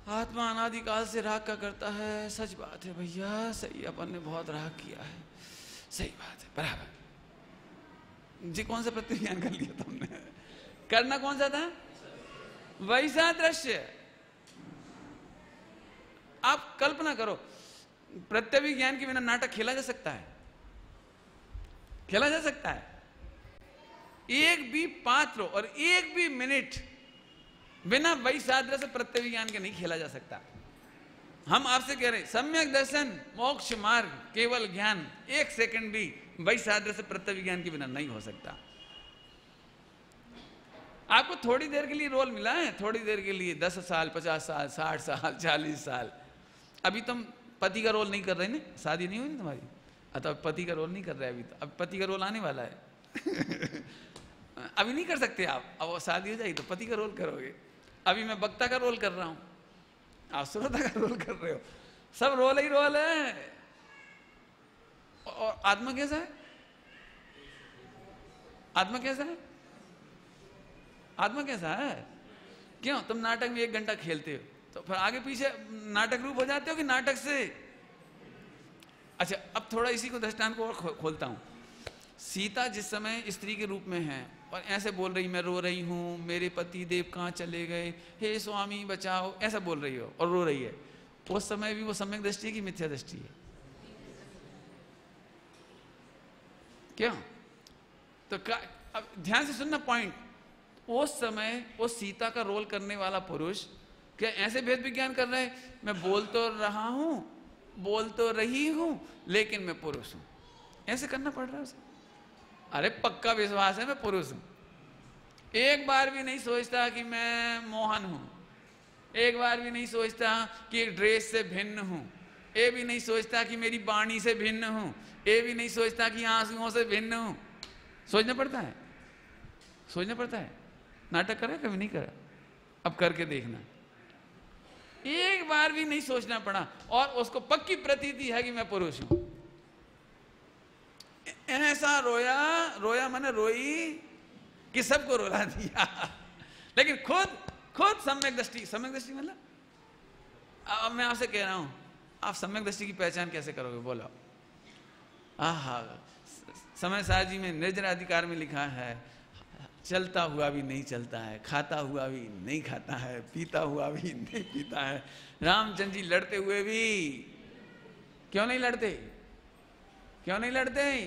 आत्मा अनादिकाल से राग का करता है, सच बात है भैया, सही, अपन ने बहुत राग किया है, सही बात है, बराबर जी। कौन सा प्रत्यक्ष ज्ञान कर लिया तुमने? करना कौन सा था? वैसादृश्य। आप कल्पना करो, प्रत्यक्ष ज्ञान के बिना नाटक खेला जा सकता है? खेला जा सकता है? एक भी पात्र और एक भी मिनट बिना वैसादृश्य प्रत्यक्ष ज्ञान के नहीं खेला जा सकता। हम आपसे कह रहे हैं, सम्यक दर्शन, मोक्ष मार्ग, केवल ज्ञान, 1 सेकंड भी वैसादृश्य प्रत्यक्ष ज्ञान के बिना नहीं हो सकता। आपको थोड़ी देर के लिए रोल मिला है, थोड़ी देर के लिए, 10 साल, 50 साल, 60 साल, 40 साल। अभी तुम पति का रोल नहीं कर रहे ना, शादी नहीं हुई ना तुम्हारी, अतः पति का रोल नहीं कर रहे अभी। तो अब पति का रोल आने वाला है। अभी नहीं कर सकते आप, अब वो शादी हो जाएगी तो पति का रोल करोगे। अभी मैं वक्ता का रोल कर रहा हूं, आप श्रोता का रोल कर रहे हो, सब रोल ही रोल है। और आत्मा कैसा है? आत्मा कैसा है? आत्मा कैसा है? क्यों तुम नाटक में 1 घंटा खेलते हो तो फिर आगे पीछे नाटक रूप हो जाते हो कि नाटक से? अच्छा, अब थोड़ा इसी को दृष्टांत को और खोलता हूं। सीता जिस समय स्त्री के रूप में है और ऐसे बोल रही, मैं रो रही हूं, मेरे पति देव कहां चले गए, हे स्वामी बचाओ, ऐसा बोल रही हो और रो रही है, उस समय भी वो सम्यक दृष्टि है कि मिथ्या दृष्टि है? क्यों? तो अब ध्यान से सुनना पॉइंट। उस समय उस सीता का रोल करने वाला पुरुष क्या ऐसे भेद विज्ञान कर रहा है, मैं बोल तो रहा हूं, बोल तो रही हूं, लेकिन मैं पुरुष हूं, ऐसे करना पड़ रहा है उसे? अरे पक्का विश्वास है मैं पुरुष हूं। एक बार भी नहीं सोचता कि मैं मोहन हूं, एक बार भी नहीं सोचता कि ड्रेस से भिन्न हूं, ये भी नहीं सोचता कि मेरी वाणी से भिन्न हूं, ये भी नहीं सोचता कि आंसुओं से भिन्न हूं। सोचना पड़ता है, सोचना पड़ता है। नाटक करा कभी नहीं करा? अब करके देखना। एक बार भी नहीं सोचना पड़ा और उसको पक्की प्रतीति है कि मैं पुरुष हूं। ऐसा रोया, रोया मैंने रोई कि सबको रुला दिया, लेकिन खुद खुद सम्यक दृष्टि, सम्यक दृष्टि मतलब अब मैं आपसे कह रहा हूं, आप सम्यक दृष्टि की पहचान कैसे करोगे बोलो? आहा, समय सार जी में निर्जरा अधिकार में लिखा है, चलता हुआ भी नहीं चलता है, खाता हुआ भी नहीं खाता है, पीता हुआ भी नहीं पीता है। रामचंद्र जी लड़ते हुए भी क्यों नहीं लड़ते? क्यों नहीं लड़ते?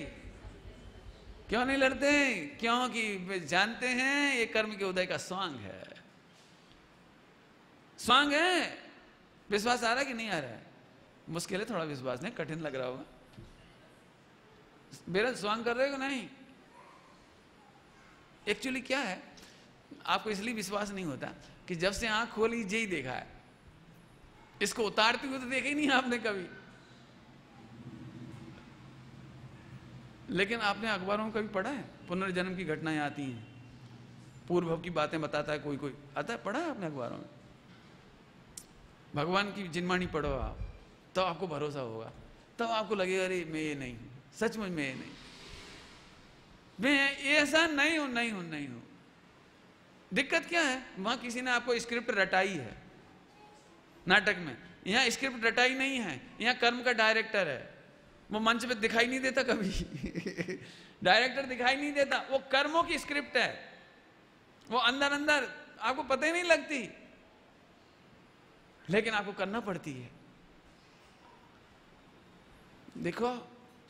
क्यों नहीं लड़ते? क्योंकि वे जानते हैं ये कर्म के उदय का स्वांग है। स्वांग है। विश्वास आ रहा है कि नहीं आ रहा है? मुश्किल है थोड़ा विश्वास, नहीं कठिन लग रहा होगा। बेरल स्वांग कर रहे हो नहीं? एक्चुअली क्या है, आपको इसलिए विश्वास नहीं होता कि जब से आंख खोली यही देखा है, इसको उतारते हुए तो देखा ही नहीं आपने कभी। लेकिन आपने अखबारों में कभी पढ़ा है? पुनर्जन्म की घटनाएं आती हैं, पूर्व भव की बातें बताता है कोई कोई, आता है? पढ़ा है आपने अखबारों में? भगवान की जिनवाणी पढ़ो आप, तो आपको भरोसा होगा, तब आपको लगेगा अरे मैं ये नहीं हूं, सचमुच मैं ये नहीं, मैं ऐसा नहीं हूं, नहीं हूं, नहीं हूं। दिक्कत क्या है, वहां किसी ने आपको स्क्रिप्ट रटाई है नाटक में, यहां स्क्रिप्ट रटाई नहीं है, यहां कर्म का डायरेक्टर है। वो मंच पे दिखाई नहीं देता कभी डायरेक्टर दिखाई नहीं देता, वो कर्मों की स्क्रिप्ट है, वो अंदर अंदर आपको पता ही नहीं लगती, लेकिन आपको करना पड़ती है। देखो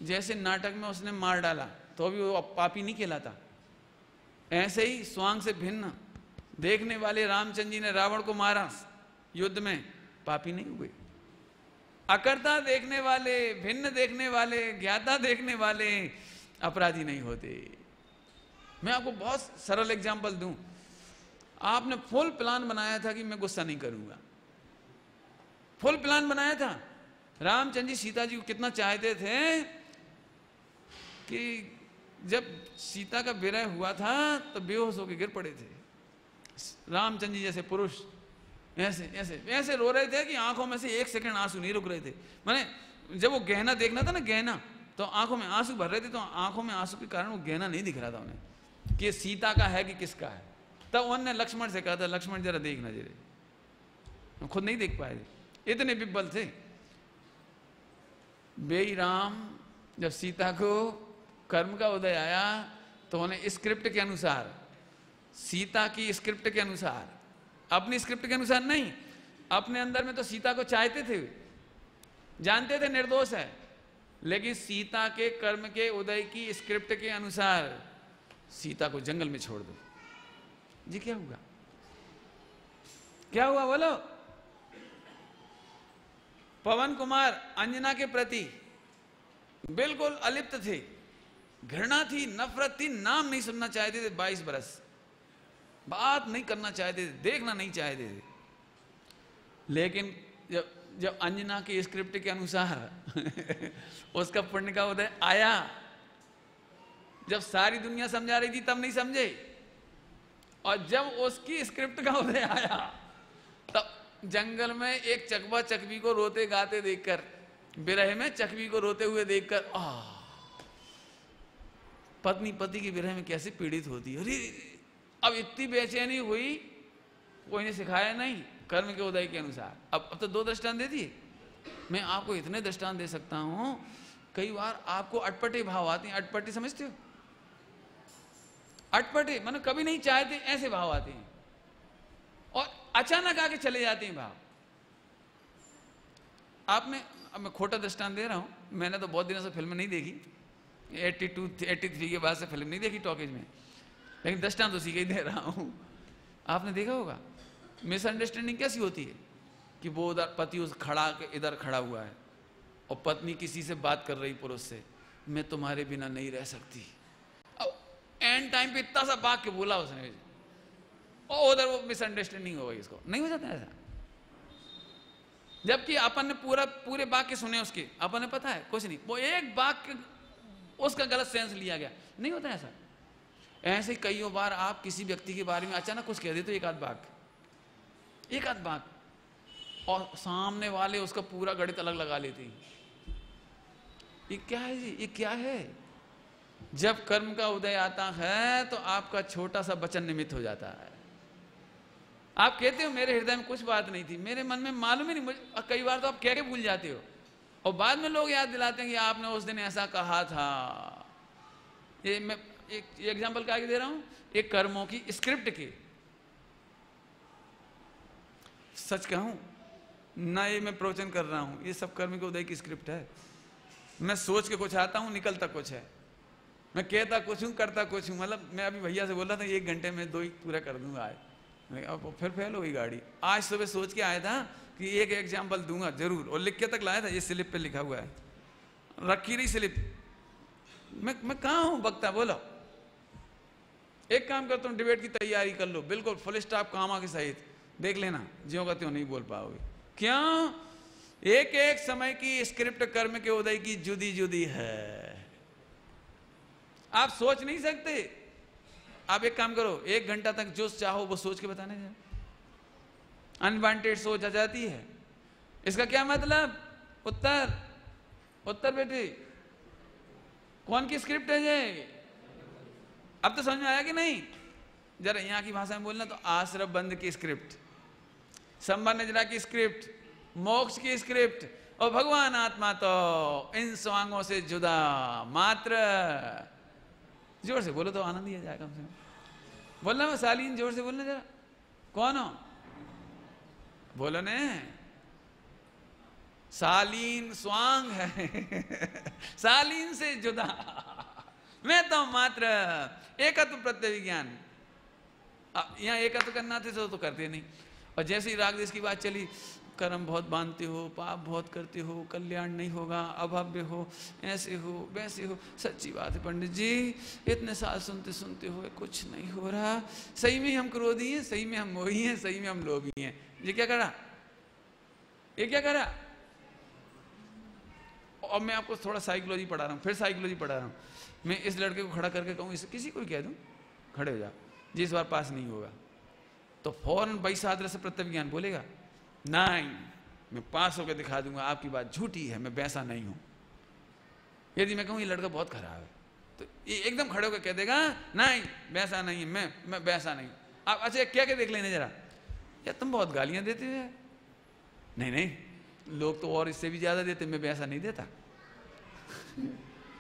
जैसे नाटक में उसने मार डाला तो भी वो पापी नहीं कहलाता, ऐसे ही स्वांग से भिन्न देखने वाले रामचंद्र जी ने रावण को मारा युद्ध में, पापी नहीं हुए। अकर्ता देखने वाले, भिन्न देखने वाले, ज्ञाता देखने वाले अपराधी नहीं होते। मैं आपको बहुत सरल एग्जांपल दूं, आपने फुल प्लान बनाया था कि मैं गुस्सा नहीं करूंगा, फुल प्लान बनाया था। रामचंद्र जी सीता जी को कितना चाहते थे कि जब सीता का विरह हुआ था तो बेहोश होकर गिर पड़े थे। रामचंद्र जी जैसे पुरुष ऐसे ऐसे ऐसे रो रहे थे कि आंखों में से एक सेकंड आंसू नहीं रुक रहे थे। माने जब वो गहना देखना था ना, गहना, तो आंखों में आंसू भर रहे थे, तो आंखों में आंसू के कारण वो गहना नहीं दिख रहा था उन्हें कि सीता का है कि किसका है। तब उन्होंने लक्ष्मण से कहा था, लक्ष्मण जरा देखना जरा, खुद नहीं देख पाए थे, इतने विब्बल थे। बेई राम जब सीता को कर्म का उदय आया तो उन्हें स्क्रिप्ट के अनुसार, सीता की स्क्रिप्ट के अनुसार, अपनी स्क्रिप्ट के अनुसार नहीं, अपने अंदर में तो सीता को चाहते थे, जानते थे निर्दोष है, लेकिन सीता के कर्म के उदय की स्क्रिप्ट के अनुसार सीता को जंगल में छोड़ दो। जी क्या हुआ? क्या हुआ बोलो? पवन कुमार अंजना के प्रति बिल्कुल अलिप्त थे, घृणा थी, नफरत थी, नाम नहीं सुनना चाहते थे, 22 बरस बात नहीं करना चाहते थे, देखना नहीं चाहते थे। लेकिन जब अंजना की स्क्रिप्ट के अनुसार उसका पुण्य का उदय आया, जब सारी दुनिया समझा रही थी तब नहीं समझे, और जब उसकी स्क्रिप्ट का उदय आया तब जंगल में एक चकवा चकवी को रोते गाते देखकर, विरह में चकवी को रोते हुए देखकर, पत्नी पति की विरह में कैसे पीड़ित होती है। अरे अब इतनी बेचैनी हुई, कोई ने सिखाया नहीं, कर्म के उदय के अनुसार। अब तो 2 दृष्टांत दे दिए, मैं आपको इतने दृष्टांत दे सकता हूं। कई बार आपको अटपटे भाव आते हैं, अटपटे समझते हो? अटपटे मानो कभी नहीं चाहते ऐसे भाव आते हैं, और अचानक आके चले जाते हैं भाव। आपने, अब मैं खोटा दृष्टांत दे रहा हूं, मैंने तो बहुत दिनों से फिल्म नहीं देखी, 82-83 के बाद से फिल्म नहीं देखी टॉकीज में, लेकिन दृष्टांत उसी का ही दे रहा हूं। आपने देखा होगा मिसअंडरस्टैंडिंग कैसी होती है कि वो उधर पति उस खड़ा के इधर खड़ा हुआ है और पत्नी किसी से बात कर रही पुरुष से, मैं तुम्हारे बिना नहीं रह सकती। अब एंड टाइम पे इतना सा बात के बोला उसने, और उधर वो मिसअंडरस्टैंडिंग हो गई, इसको नहीं हो जाता ऐसा। जबकि अपन ने पूरे वाक्य सुने उसके, अपन ने पता है कुछ नहीं, वो एक वाक्य उसका गलत सेंस लिया गया, नहीं होता ऐसा। ऐसे कई बार आप किसी व्यक्ति के बारे में अचानक कुछ कह देते हो, एक आध बात, और सामने वाले उसका पूरा गणित अलग लगा लेते हैं। ये क्या है जी? ये क्या है? जब कर्म का उदय आता है तो आपका छोटा सा वचन निमित्त हो जाता है, आप कहते हो मेरे हृदय में कुछ बात नहीं थी, मेरे मन में मालूम ही नहीं, मुझे कई बार तो आप कह के भूल जाते हो और बाद में लोग याद दिलाते हैं कि आपने उस दिन ऐसा कहा था। ये मैं एक एग्जांपल क्या दे रहा हूं, एक कर्मों की स्क्रिप्ट की। सच कहूं ना, ये मैं प्रवचन कर रहा हूं, ये सब कर्म के उदय की स्क्रिप्ट है। मैं सोच के कुछ आता हूं, निकलता कुछ है, मैं कहता कुछ हूं, करता कुछ हूं। मतलब मैं अभी भैया से बोल रहा था 1 घंटे में 2 ही पूरा कर दूंगा आज, अब फिर फेल हो गई गाड़ी। आज सुबह सोच के आया था कि एक एग्जाम्पल दूंगा जरूर, और लिख के तक लाया था, ये स्लिप पे लिखा हुआ है, रखी रही स्लिप। मैं कहाँ हूं वक्ता, बोलो। एक काम करता हूं, डिबेट की तैयारी कर लो, बिल्कुल फुल स्टॉप कामा के सहित, देख लेना ज्यों का त्यों नहीं बोल पाओगे। क्यों? एक एक समय की स्क्रिप्ट कर्म के उदय की जुदी जुदी है, आप सोच नहीं सकते। आप एक काम करो, 1 घंटा तक जो चाहो वो सोच के बताने जाए, अनवांटेड सोच आ जाती है। इसका क्या मतलब? उत्तर उत्तर बेटे, कौन की स्क्रिप्ट है ये? अब तो समझ में आया कि नहीं? जरा यहां की भाषा में बोलना तो आश्रम बंद की स्क्रिप्ट, संबंध निजरा की स्क्रिप्ट, मोक्ष की स्क्रिप्ट, और भगवान आत्मा तो इन स्वांगों से जुदा मात्र। जोर से बोलो तो आनंद ही आ जाएगा। कम से कम बोलना, मैं शालीन, जोर से बोलना जरा। कौन हो? बोलो ने। शालीन स्वांग है शालीन से जुदा मैं तो मात्र एकत्व प्रत्यय विज्ञान। यहाँ एकत्व करना थे तो करते नहीं। और जैसे ही राग देश की बात चली, कर्म बहुत बांधते हो, पाप बहुत करते हो, कल्याण नहीं होगा, अभव्य हो, ऐसे हो वैसे हो। सच्ची बात है पंडित जी, इतने साल सुनते सुनते हो कुछ नहीं हो रहा। सही में हम क्रोधी हैं, सही में हम मोही हैं, सही में हम लोभी हैं। ये क्या करा? ये क्या करा? और मैं आपको थोड़ा साइकोलॉजी पढ़ा रहा हूँ, फिर साइकोलॉजी पढ़ा रहा हूँ। मैं इस लड़के को खड़ा करके कहूँ, इसे किसी को भी कह दूँ खड़े हो जा, जिस बार पास नहीं होगा तो फौरन 22 आदर से प्रत्यय ज्ञान बोलेगा, नहीं मैं पास होकर दिखा दूंगा, आपकी बात झूठी है, मैं वैसा नहीं हूं। यदि मैं कहूं ये लड़का बहुत खराब है तो ये एकदम खड़े होकर कह देगा, नहीं वैसा नहीं है, मैं वैसा नहीं। आप अच्छा क्या क्या देख लेने जरा, यार तुम बहुत गालियां देते हो। नहीं नहीं, लोग तो और इससे भी ज्यादा देते, मैं वैसा नहीं देता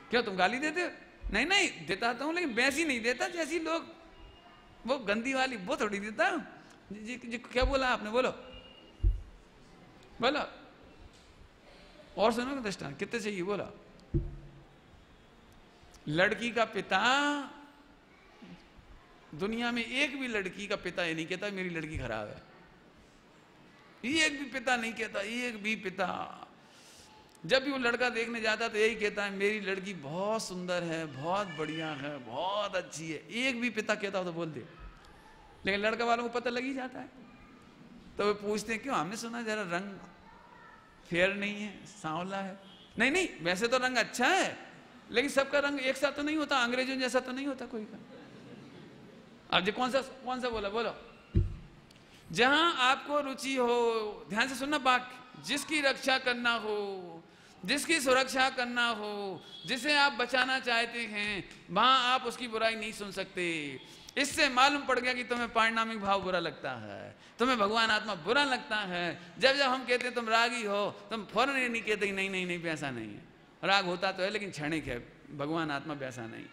क्यों तुम गाली देते हो? नहीं नहीं देता हूं, लेकिन वैसी नहीं देता जैसी लोग, वो गंदी वाली वो थोड़ी देता हूं। जी क्या बोला आपने? बोलो बोलो, और सुनो दृष्टांत कितने चाहिए? बोला, लड़की का पिता, दुनिया में एक भी लड़की का पिता ये नहीं कहता मेरी लड़की खराब है, एक भी पिता नहीं कहता, एक भी पिता। जब भी वो लड़का देखने जाता तो यही कहता है मेरी लड़की बहुत सुंदर है, बहुत बढ़िया है, बहुत अच्छी है। एक भी पिता कहता हो तो बोल दे। लेकिन लड़का वालों को पता लग ही जाता है, तो वे पूछते हैं क्यों? हमने सुना जरा रंग फेयर नहीं है, सांवला है। नहीं नहीं वैसे तो रंग अच्छा है, लेकिन सबका रंग एक साथ तो नहीं होता, अंग्रेजों जैसा तो नहीं होता कोई का। अब जो कौन सा बोला? बोलो। जहां आपको रुचि हो, ध्यान से सुनना बात, जिसकी रक्षा करना हो, जिसकी सुरक्षा करना हो, जिसे आप बचाना चाहते हैं, वहां आप उसकी बुराई नहीं सुन सकते। इससे मालूम पड़ गया कि तुम्हें पारिणामिक भाव बुरा लगता है, तुम्हें भगवान आत्मा बुरा लगता है। जब जब हम कहते हैं तुम रागी हो, तुम फौरन ये नहीं कहते नहीं नहीं नहीं वैसा नहीं है। राग होता तो है लेकिन क्षणिक है, भगवान आत्मा वैसा नहीं,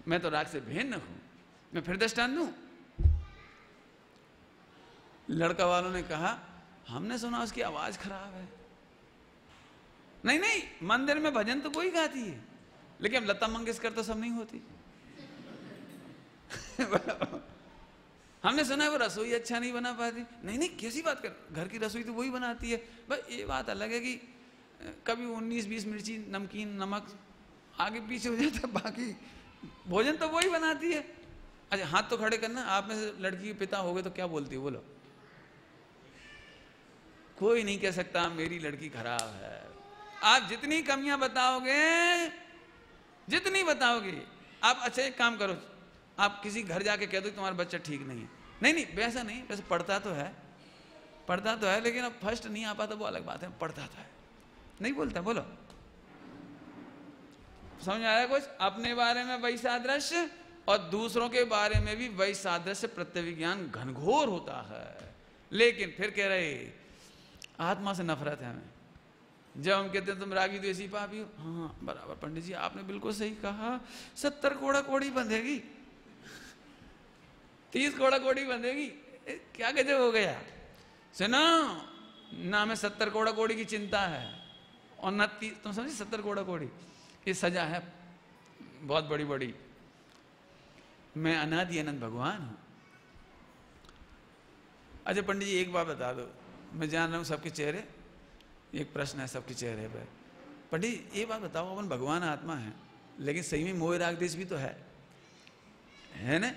मैं तो राग से भिन्न हूं। मैं फिर दृष्टांत दूं। लड़का वालों ने कहा हमने सुना उसकी आवाज खराब है। नहीं नहीं मंदिर में भजन तो कोई गाती है, लेकिन लता मंगेशकर तो सब नहीं होती हमने सुना है वो रसोई अच्छा नहीं बना पाती। नहीं नहीं कैसी बात कर, घर की रसोई तो वही बनाती है। बस ये बात अलग है कि कभी 19-20 मिर्ची नमकीन नमक आगे पीछे हो जाता है, बाकी भोजन तो वही बनाती है। अच्छा हाथ तो खड़े करना, आप में से लड़की के पिता हो गए तो क्या बोलती हो? बोलो। कोई नहीं कह सकता मेरी लड़की खराब है। आप जितनी कमियां बताओगे, जितनी बताओगे आप। अच्छा एक काम करो, आप किसी घर जाके कह दो तुम्हारा बच्चा ठीक नहीं है। नहीं नहीं वैसा नहीं, वैसे पढ़ता तो है लेकिन अब फर्स्ट नहीं आ पाता वो अलग बात है, पढ़ता तो है, नहीं बोलता। बोलो समझ में आया कुछ? अपने बारे में वही सादृश्य और दूसरों के बारे में भी वही सादृश्य प्रत्यय विज्ञान घनघोर होता है। लेकिन फिर कह रहे आत्मा से नफरत है हमें। जब हम कहते हैं तुम रागी द्वेषी पापी हो, हाँ बराबर पंडित जी आपने बिल्कुल सही कहा, 70 कोड़ा कोड़ी बंधेगी, 30 कोड़ा कोड़ी बंधेगी, क्या गजब हो गया। सुनो ना, हमें 70 कोड़ा कोड़ी की चिंता है और न तुम समझे 70 कोड़ा कोड़ी ये सजा है बहुत बड़ी बड़ी। मैं अनादि अनंत भगवान हूं। अच्छा पंडित जी एक बात बता दो, मैं जान रहा हूं सबके चेहरे, एक प्रश्न है सबके चेहरे पर, पंडित ये बात बताओ अपन भगवान आत्मा है लेकिन सही में मोह राग देश भी तो है ना,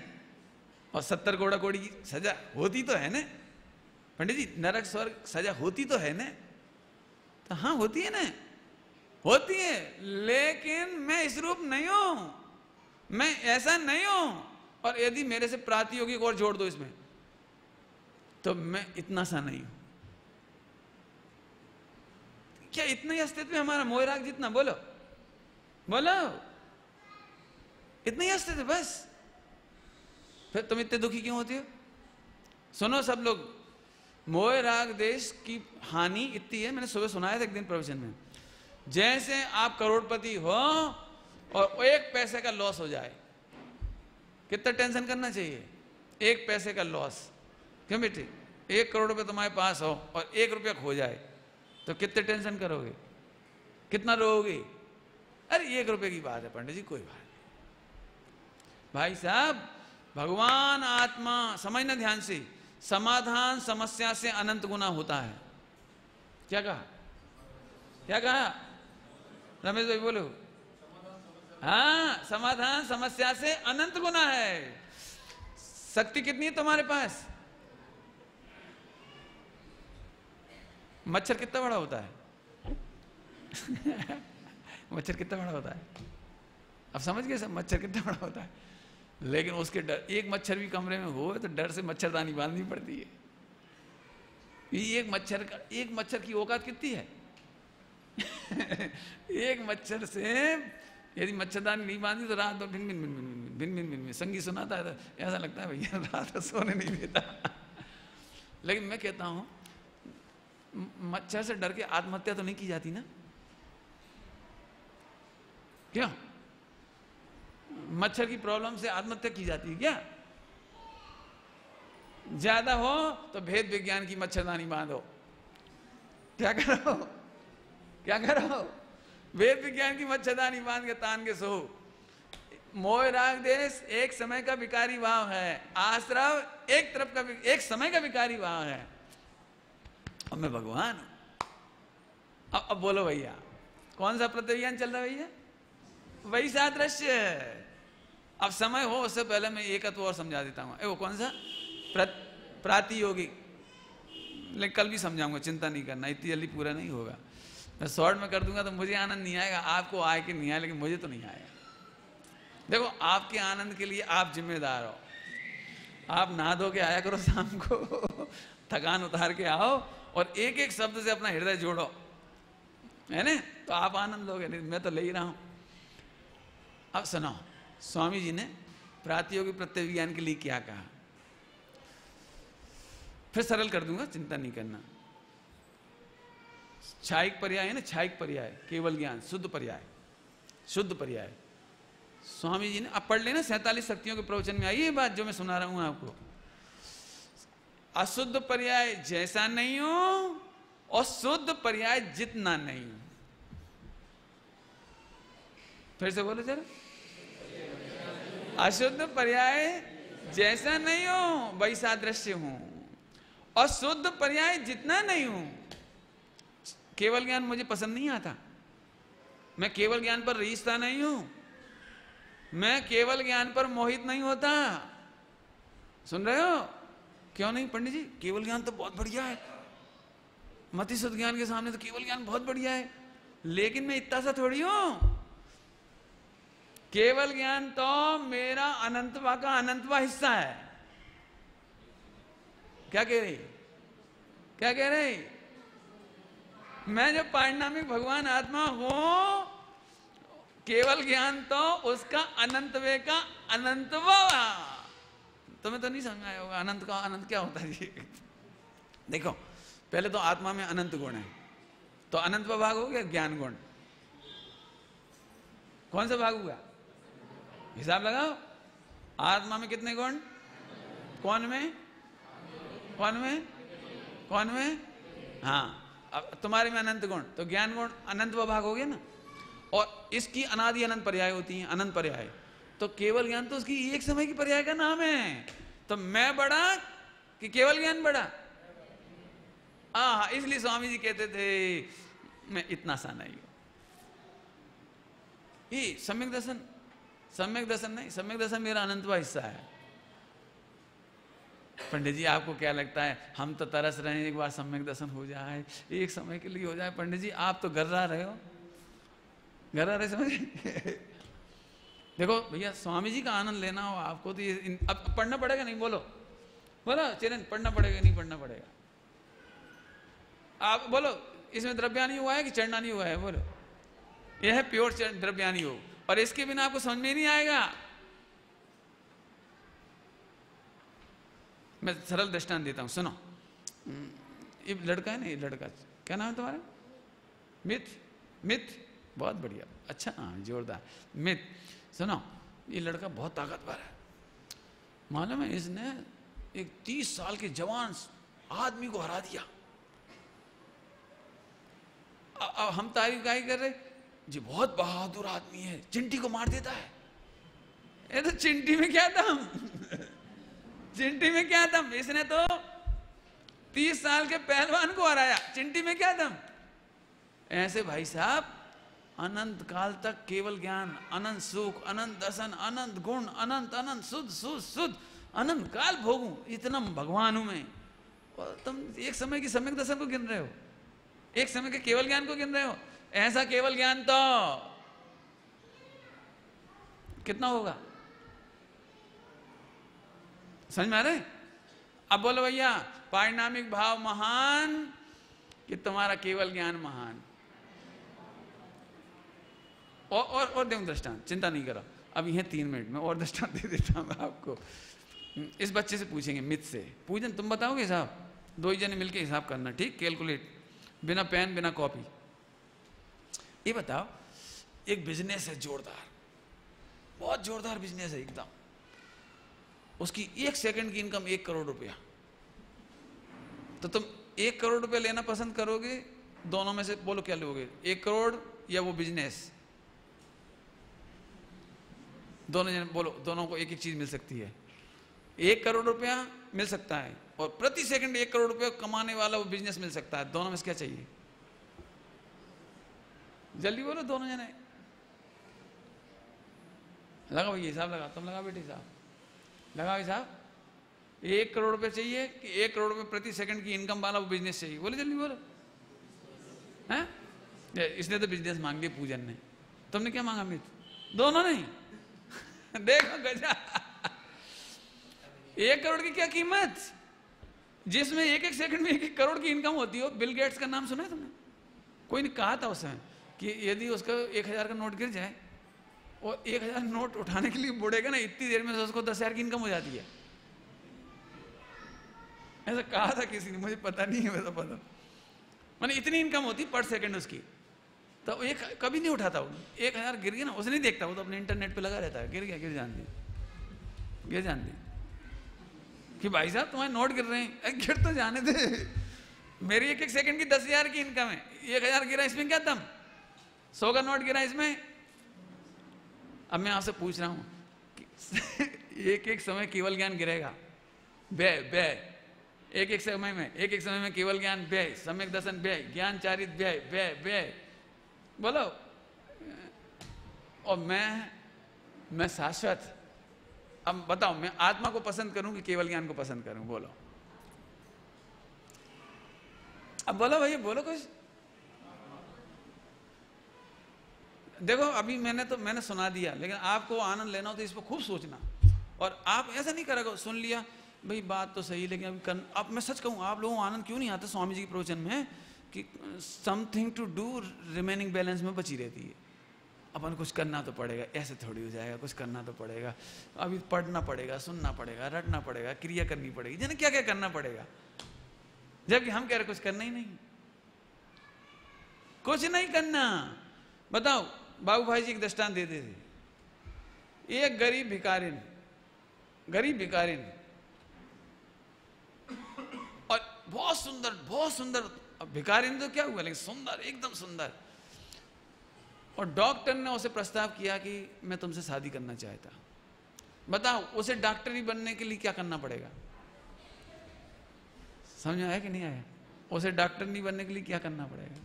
और 70 कोड़ा कोड़ी की सजा होती तो है ना पंडित जी, नरक स्वर्ग सजा होती तो है ना, तो हाँ होती है ना, होती है, लेकिन मैं इस रूप नहीं हूं, मैं ऐसा नहीं हूं, और यदि मेरे से प्रातियोगिक और जोड़ दो इसमें तो मैं इतना सा नहीं हूं। क्या इतना ही अस्तित्व है हमारा मोह राग जितना? बोलो बोलो, इतना ही अस्तित्व बस। फिर तुम इतने दुखी क्यों होती हो? सुनो सब लोग, मोह राग देश की हानि इतनी है, मैंने सुबह सुनाया था एक दिन प्रवचन में, जैसे आप करोड़पति हो और 1 पैसे का लॉस हो जाए, कितना टेंशन करना चाहिए? 1 पैसे का लॉस, क्यों बेटे? 1 करोड़ रुपए तुम्हारे पास हो और 1 रुपया खो जाए तो कितने टेंशन करोगे, कितना रोओगे? अरे 1 रुपए की बात है पंडित जी, कोई बात नहीं। भाई साहब भगवान आत्मा, समझना ध्यान से, समाधान समस्या से अनंत गुना होता है। क्या कहा? क्या कहा रमेश भाई बोलो? हाँ, समाधान समस्या से अनंत गुना है। शक्ति कितनी है तुम्हारे पास? मच्छर कितना बड़ा होता है? मच्छर कितना बड़ा होता है? अब समझ गए सब, मच्छर कितना बड़ा होता है, लेकिन उसके डर, एक मच्छर भी कमरे में हो तो डर से मच्छरदानी बांधनी पड़ती है। एक मच्छर की औकात कितनी है? एक मच्छर से यदि मच्छरदानी नहीं बांधी तो रात भर भिन भिन भिन भिन भिन भिन भिन भिन संगीत सुनाता है, तो ऐसा लगता है भैया रात भर सोने नहीं देता। लेकिन मैं कहता हूं मच्छर से डर के आत्महत्या तो नहीं की जाती ना? क्या मच्छर की प्रॉब्लम से आत्महत्या की जाती है क्या? ज्यादा हो तो भेद विज्ञान की मच्छरदानी बांधो। क्या करो? क्या करो? वेद विज्ञान की मच्छरदानी बांध के तान के सो। मोह राग देश एक समय का विकारी भाव है, आश्रव एक तरफ का, एक समय का विकारी भाव है, और मैं भगवान हूं। अब बोलो भैया, कौन सा प्रतिज्ञान चल रहा है भैया? वही सादृश्य। अब समय हो उससे पहले मैं एक और समझा देता हूं। वो कौन सा? प्रातियोगिक, लेकिन कल भी समझाऊंगा, चिंता नहीं करना, इतनी जल्दी पूरा नहीं होगा। मैं शॉर्ट में कर दूंगा तो मुझे आनंद नहीं आएगा, आपको आए कि नहीं आए, लेकिन मुझे तो नहीं आएगा। देखो आपके आनंद के लिए आप जिम्मेदार हो। आप नहा धो के आया करो शाम को, थकान उतार के आओ और एक एक शब्द से अपना हृदय जोड़ो, है ना? तो आप आनंद लोगे, नहीं मैं तो ले ही रहा हूं। अब सुनो, स्वामी जी ने प्रातियोगिक प्रत्यविज्ञान के लिए क्या कहा, फिर सरल कर दूंगा, चिंता नहीं करना। छायिक पर्याय है ना, छायिक पर्याय, केवल ज्ञान, शुद्ध पर्याय, शुद्ध पर्याय। स्वामी जी ने, अब पढ़ लेना 47 शक्तियों के प्रवचन में आई ये बात जो मैं सुना रहा हूं आपको। अशुद्ध पर्याय जैसा नहीं हो और शुद्ध पर्याय जितना नहीं हो। फिर से बोलो जरा, अशुद्ध पर्याय जैसा नहीं हो वही सादृश्य हूं, और शुद्ध पर्याय जितना नहीं हूं। केवल ज्ञान मुझे पसंद नहीं आता, मैं केवल ज्ञान पर रीझता नहीं हूं, मैं केवल ज्ञान पर मोहित नहीं होता। सुन रहे हो? क्यों नहीं पंडित जी? केवल ज्ञान तो बहुत बढ़िया है, मति शुद्ध ज्ञान के सामने तो केवल ज्ञान बहुत बढ़िया है, लेकिन मैं इतना सा थोड़ी हूं। केवल ज्ञान तो मेरा अनंतवा का अनंतवा हिस्सा है। क्या कह रही? क्या कह रही? मैं जो पारिणामिक भगवान आत्मा हूं, केवल ज्ञान तो उसका अनंतवे का अनंतवा। तुम्हें तो नहीं समझ आया होगा अनंत का अनंत क्या होता है जी। देखो पहले तो आत्मा में अनंत गुण है, तो अनंत का भाग हो गया ज्ञान गुण। कौन सा भाग हुआ? हिसाब लगाओ। आत्मा में कितने गुण? कौन में? कौन में? कौन में? हाँ, अब तुम्हारे में अनंत गुण, तो ज्ञान गुण अनंत भाग हो गया ना। और इसकी अनादि अनंत पर्याय होती हैं, अनंत पर्याय। तो केवल ज्ञान तो उसकी एक समय की पर्याय का नाम है। तो मैं बड़ा कि केवल ज्ञान बड़ा? हाँ, इसलिए स्वामी जी कहते थे मैं इतना सा नहीं हूं। ये सम्यक दर्शन, सम्यक दर्शन नहीं, सम्यक दर्शन मेरा अनंतवा हिस्सा है। पंडित जी आपको क्या लगता है, हम तो तरस रहे हैं एक बार सम्यक दर्शन हो जाए, एक समय के लिए हो जाए। पंडित जी आप तो गर्रा रहे हो, गर्रा रहे समझ। देखो भैया, स्वामी जी का आनंद लेना हो आपको तो ये अब पढ़ना पड़ेगा नहीं? बोलो बोलो चिरन, पढ़ना पड़ेगा नहीं पढ़ना पड़ेगा? आप बोलो, इसमें द्रव्यानी हुआ है कि चढ़ना हुआ है? बोलो। यह है प्योर द्रव्यानी योग, और इसके बिना आपको समझ में नहीं आएगा। मैं सरल दृष्टांत देता हूं, सुनो। ये लड़का है ना, ये लड़का, क्या नाम है तुम्हारा? मित? मित, बहुत बढ़िया, अच्छा, हाँ जोरदार। मित, सुनो, ये लड़का बहुत ताकतवर है। मालूम है इसने एक 30 साल के जवान आदमी को हरा दिया। अब हम तारीफ काहे कर रहे जी, बहुत बहादुर आदमी है, चिंटी को मार देता है। ये तो चिंटी में क्या दम? चिंटी में क्या दम? इसने तो 30 साल के पहलवान को हराया, चिंटी में क्या दम? ऐसे भाई साहब अनंत काल तक केवल ज्ञान, अनंत सुख, अनंत दर्शन, अनंत गुण, अनंत अनंत शुद्ध शुद्ध शुद्ध अनंत काल भोगूं, इतना भगवान हूं मैं। और तुम एक समय की सम्यक दर्शन को गिन रहे हो, एक समय के केवल ज्ञान को गिन रहे हो। ऐसा केवल ज्ञान तो कितना होगा? समझ में आ रहे? अब बोलो भैया, पारिणामिक भाव महान कि तुम्हारा केवल ज्ञान महान? और देखो दृष्टांत, चिंता नहीं करो, अब यह 3 मिनट में और दृष्टांत दे देता हूं आपको। इस बच्चे से पूछेंगे, मित से पूजन, तुम बताओगे साहब? 2 ही जने मिलके हिसाब करना, ठीक? कैलकुलेट, बिना पेन बिना कॉपी। ये बताओ, एक बिजनेस है जोरदार, बहुत जोरदार बिजनेस है एकदम, उसकी 1 सेकंड की इनकम 1 करोड़ रुपया। तो तुम 1 करोड़ रुपया लेना पसंद करोगे? दोनों में से बोलो क्या लोगे, 1 करोड़ या वो बिजनेस? दोनों जन बोलो, दोनों को एक ही चीज मिल सकती है। 1 करोड़ रुपया मिल सकता है और प्रति सेकंड 1 करोड़ रुपया कमाने वाला वो बिजनेस मिल सकता है। दोनों में से क्या चाहिए? जल्दी बोलो दोनों जने। लगाओ ये हिसाब, लगा, तुम लगा बेटे हिसाब, लगाओ हिसाब। 1 करोड़ रुपये चाहिए कि 1 करोड़ रुपये प्रति सेकंड की इनकम वाला वो बिजनेस चाहिए? बोले जल्दी बोलो। हैं? इसने तो बिजनेस मांग लिया पूजन ने, तुमने क्या मांगा? मित? दोनों नहीं। देखो गजा, 1 करोड़ की क्या कीमत, जिसमें 1-1 सेकंड में 1-1 करोड़ की इनकम होती हो। बिल गेट्स का नाम सुना है तुमने? कोई ने कहा था उसमें कि यदि उसका 1000 का नोट गिर जाए और 1000 नोट उठाने के लिए बुड़ेगा ना, इतनी देर में उसको 10,000 की इनकम हो जाती है। ऐसा कहा था किसी ने, मुझे पता नहीं है, वैसा पता, मैंने इतनी इनकम होती पर सेकंड उसकी। तो एक कभी नहीं उठाता वो, 1000 गिर गया ना, उसे नहीं देखता, वो तो अपने इंटरनेट पे लगा रहता है, गिर गया, गिर जान दी, गिर जान दी कि भाई साहब तुम्हारे नोट गिर रहे हैं, गिर तो जाने दे, मेरी 1-1 सेकंड की 10,000 की इनकम है, 1000 गिरा, इसमें क्या दम? 100 का नोट गिरा इसमें। अब मैं आपसे पूछ रहा हूं कि 1-1 समय केवल ज्ञान गिरेगा, व्यय व्यय, 1-1 समय में, 1-1 समय में केवल ज्ञान व्यय, सम्यक दर्शन व्यय, ज्ञान चारित व्यय, व्यय व्यय, बोलो। और मैं शाश्वत। अब बताओ, मैं आत्मा को पसंद करूं कि केवल ज्ञान को पसंद करूं? बोलो, अब बोलो भैया, बोलो कुछ। देखो अभी मैंने सुना दिया, लेकिन आपको आनंद लेना हो तो इस पर खूब सोचना। और आप ऐसा नहीं करोगे, सुन लिया भाई बात तो सही, लेकिन अभी अब मैं सच कहूँ, आप लोगों को आनंद क्यों नहीं आता स्वामी जी के प्रवचन में? कि something to do remaining balance में बची रहती है। अपन कुछ करना तो पड़ेगा, ऐसे थोड़ी हो जाएगा, कुछ करना तो पड़ेगा, अभी पढ़ना पड़ेगा, सुनना पड़ेगा, रटना पड़ेगा, क्रिया करनी पड़ेगी, जाने क्या क्या करना पड़ेगा। जबकि हम कह रहे कुछ करना ही नहीं, कुछ नहीं करना। बताओ, बाबू भाई जी एक दृष्टांत देते थे। एक गरीब भिखारिन और बहुत सुंदर भिखारिन, तो क्या हुआ, लेकिन सुंदर, एकदम सुंदर। और डॉक्टर ने उसे प्रस्ताव किया कि मैं तुमसे शादी करना चाहता। बताओ, उसे डॉक्टरी बनने के लिए क्या करना पड़ेगा? समझ में आया कि नहीं आया? उसे डॉक्टर नहीं बनने के लिए क्या करना पड़ेगा?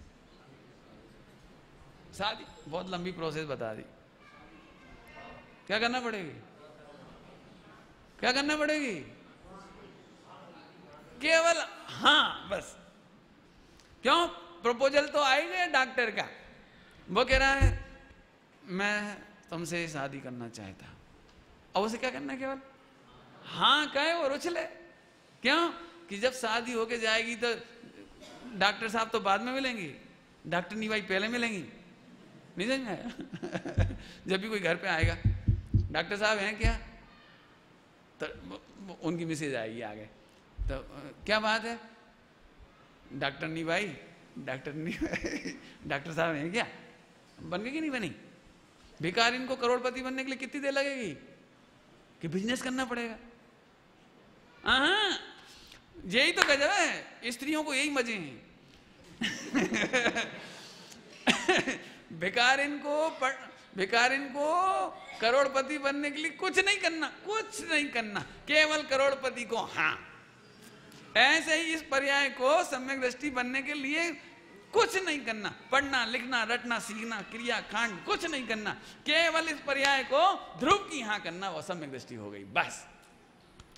शादी। बहुत लंबी प्रोसेस बता दी। क्या करना पड़ेगी? क्या करना पड़ेगी? केवल हाँ, बस। क्यों? प्रपोजल तो आ ही गया डॉक्टर का। वो कह रहा है मैं तुमसे शादी करना चाहता। अब उसे क्या करना है? केवल हाँ कहे और उछले। क्यों? कि जब शादी होके जाएगी तो डॉक्टर साहब तो बाद में मिलेंगी, डॉक्टर नी भाई पहले मिलेंगी। नहीं समझ में आया? जब भी कोई घर पे आएगा, डॉक्टर साहब हैं क्या, तो उनकी मैसेज आएगी आगे, तो क्या बात है? डॉक्टर नी भाई, डॉक्टर साहब हैं क्या? बन गई कि नहीं बनी? भिखारिन को करोड़पति बनने के लिए कितनी देर लगेगी? कि बिजनेस करना पड़ेगा। हाँ, यही तो गजब है, स्त्रियों को यही मजे हैं। भिखारिन को करोड़पति बनने के लिए कुछ नहीं करना, केवल करोड़पति को हाँ। ऐसे ही इस पर्याय को सम्यक दृष्टि बनने के लिए कुछ नहीं करना, पढ़ना, लिखना, रटना, सीखना, क्रिया कांड कुछ नहीं करना, केवल इस पर्याय को ध्रुव की हाँ करना, वो सम्यक दृष्टि हो गई बस।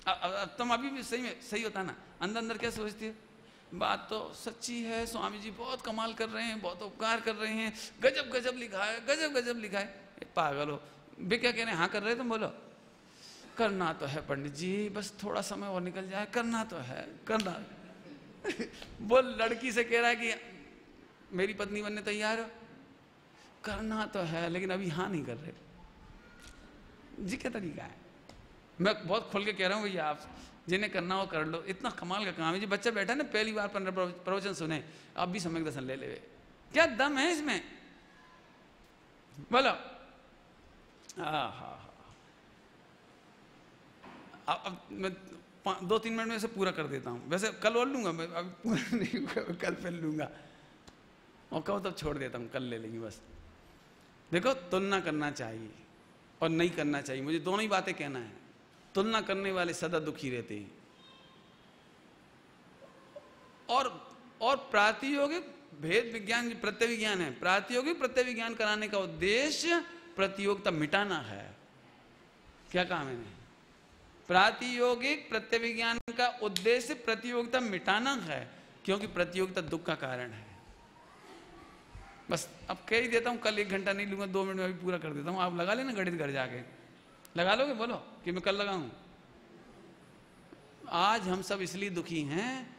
अब तुम अभी भी सही होता ना, अंदर क्या सोचती हो? बात तो सच्ची है, स्वामी जी बहुत कमाल कर रहे हैं, बहुत उपकार कर रहे हैं, गजब लिखा है। पागल हो बे, क्या कह रहे हैं? हाँ कर रहे तुम? बोलो। करना तो है पंडित जी, बस थोड़ा समय और निकल जाए, करना तो है, करना। वो लड़की से कह रहा है कि मेरी पत्नी बनने तैयार हो? करना तो है, लेकिन अभी हाँ नहीं कर रहे जी। क्या तरीका है? मैं बहुत खुल के कह रहा हूँ भैया, आप जिन्हें करना हो कर लो, इतना कमाल का काम है जी। बच्चा बैठा है ना, पहली बार 15 प्रवचन सुने, अब भी सम्यक दर्शन ले ले। क्या दम है इसमें? बोलो। हाँ, अब मैं 2-3 मिनट में इसे पूरा कर देता हूँ। वैसे कल और लूंगा मैं, अभी पूरा नहीं, कल फिर लूंगा, और कहो तब छोड़ देता हूँ, कल ले लेंगे बस। देखो, तुलना करना चाहिए और नहीं करना चाहिए, मुझे दोनों ही बातें कहना है। तुलना करने वाले सदा दुखी रहते हैं। और प्रातियोगिक भेद विज्ञान प्रत्यय विज्ञान है। प्रातियोगिक प्रत्यय विज्ञान कराने का उद्देश्य प्रतियोगिता मिटाना है। क्या कहा मैंने? प्रातियोगिक प्रत्यय विज्ञान का उद्देश्य प्रतियोगिता मिटाना है, क्योंकि प्रतियोगिता दुख का कारण है। बस अब कह ही देता हूं, कल 1 घंटा नहीं लूंगा, 2 मिनट में अभी पूरा कर देता हूं। आप लगा लेना गणित घर जाके। लगा लोगे? बोलो कि मैं कल लगाऊं। आज हम सब इसलिए दुखी हैं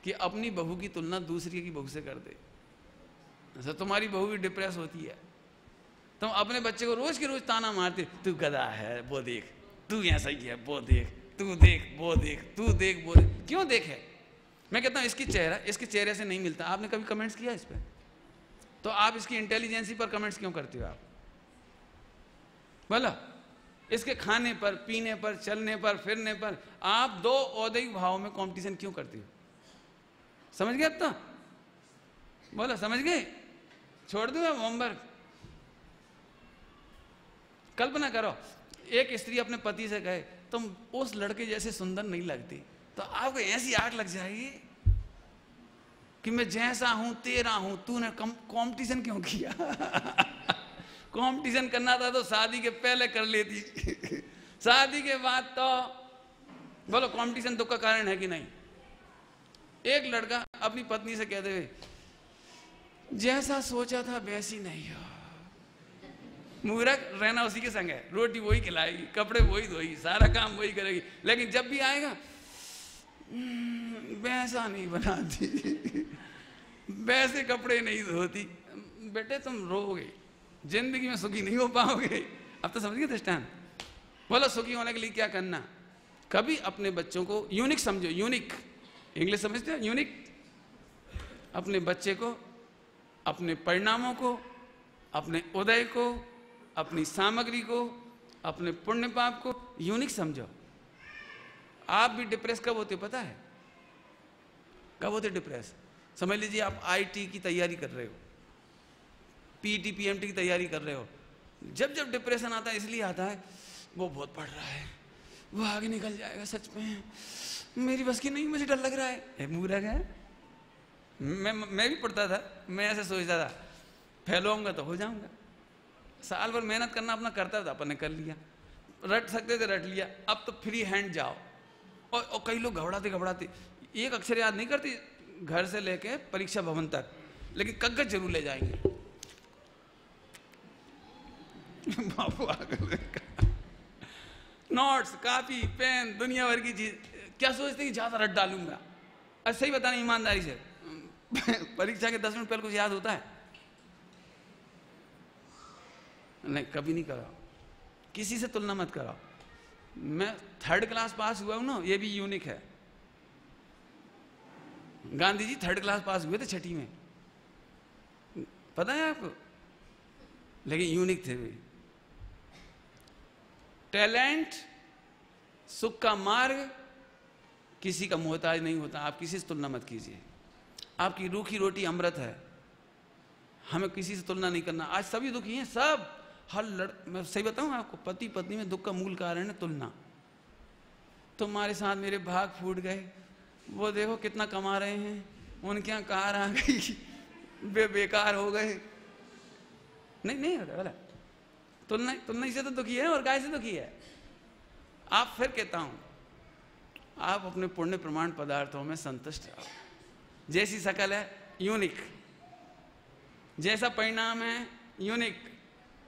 कि अपनी बहू की तुलना दूसरी की बहू से कर दे। ऐसा तुम्हारी बहू भी डिप्रेस होती है, तुम अपने बच्चे को रोज के रोज ताना मारते, तू गधा है, वो देख, तू ऐसा ही है, वो देख, तू देख, वो देख, तू देख, वो देख। क्यों देखे? मैं कहता हूं इसके चेहरे से नहीं मिलता। आपने कभी कमेंट्स किया इस पर? तो आप इसकी इंटेलिजेंसी पर कमेंट्स क्यों करते हो आप? बोलो। इसके खाने पर, पीने पर, चलने पर, फिरने पर आप 2 औद्योगिक भावों में कंपटीशन क्यों करते हो? समझ गए अब तो? बोलो, समझ गए? छोड़ दूं होमवर्क? कल्पना करो, एक स्त्री अपने पति से कहे तुम उस लड़के जैसे सुंदर नहीं लगती, तो आपको ऐसी आग लग जाएगी कि मैं जैसा हूं तेरा हूं, तूने कंपटीशन क्यों किया? कंपटीशन करना था तो शादी के पहले कर लेती। शादी के बाद तो बोलो, कंपटीशन दुख का कारण है कि नहीं? एक लड़का अपनी पत्नी से कहते हुए, जैसा सोचा था वैसी नहीं हो, मूर्ख रहना उसी के संग है, रोटी वही खिलाएगी, कपड़े वही धोएगी, सारा काम वही करेगी, लेकिन जब भी आएगा वैसा नहीं बनाती, वैसे कपड़े नहीं धोती। बेटे तुम रोगे, जिंदगी में सुखी नहीं हो पाओगे। अब तो समझ गए दृष्टांत? बोलो, सुखी होने के लिए क्या करना? कभी अपने बच्चों को यूनिक समझो। यूनिक इंग्लिश समझते हो? यूनिक अपने बच्चे को, अपने परिणामों को, अपने उदय को, अपनी सामग्री को, अपने पुण्य पाप को यूनिक समझो। आप भी डिप्रेस कब होते पता है? कब होते डिप्रेस? समझ लीजिए आप आईटी की तैयारी कर रहे हो, पीटी पीएमटी की तैयारी कर रहे हो। जब जब डिप्रेशन आता है इसलिए आता है वो बहुत पढ़ रहा है, वो आगे निकल जाएगा, सच में मेरी बस की नहीं, मुझे डर लग रहा है। मूर्ख है। मैं भी पढ़ता था, मैं ऐसे सोचता था फेल होऊंगा तो हो जाऊंगा। साल भर मेहनत करना अपना करता था, अपन ने कर लिया, रट सकते थे रट लिया। अब तो फ्री हैंड जाओ। और कई लोग घबराते घबराते एक अक्षर याद नहीं करती घर से लेके परीक्षा भवन तक, लेकिन कागज जरूर ले जाएंगे। बाबू नोट्स, कॉपी, पेन, दुनिया भर की चीज। क्या सोचते हैं कि ज्यादा रट डालूंगा? अच्छा सही बताना ईमानदारी से, परीक्षा के 10 मिनट पहले कुछ याद होता है? नहीं, कभी नहीं कराओ। किसी से तुलना मत कराओ। मैं 3rd क्लास पास हुआ हूं ना, ये भी यूनिक है। Gandhi ji 3rd class pass हुए थे 6ठी में, पता है आपको? लेकिन यूनिक थे वे। टैलेंट सुख का मार्ग, किसी का मोहताज नहीं होता। आप किसी से तुलना मत कीजिए। आपकी रूखी रोटी अमृत है, हमें किसी से तुलना नहीं करना। आज सभी दुखी हैं, सब। मैं सही बताऊं आपको, पति पत्नी में दुख का मूल कारण है तुलना। तुम्हारे साथ मेरे भाग फूट गए, वो देखो कितना कमा रहे हैं, उनके यहाँ कार आ गई, बेकार हो गए। नहीं होता। तुलना से तो दुखी है, और गाय से दुखी है। आप फिर कहता हूं, आप अपने पुण्य प्रमाण पदार्थों में संतुष्ट रहो। जैसी शकल है यूनिक, जैसा परिणाम है यूनिक,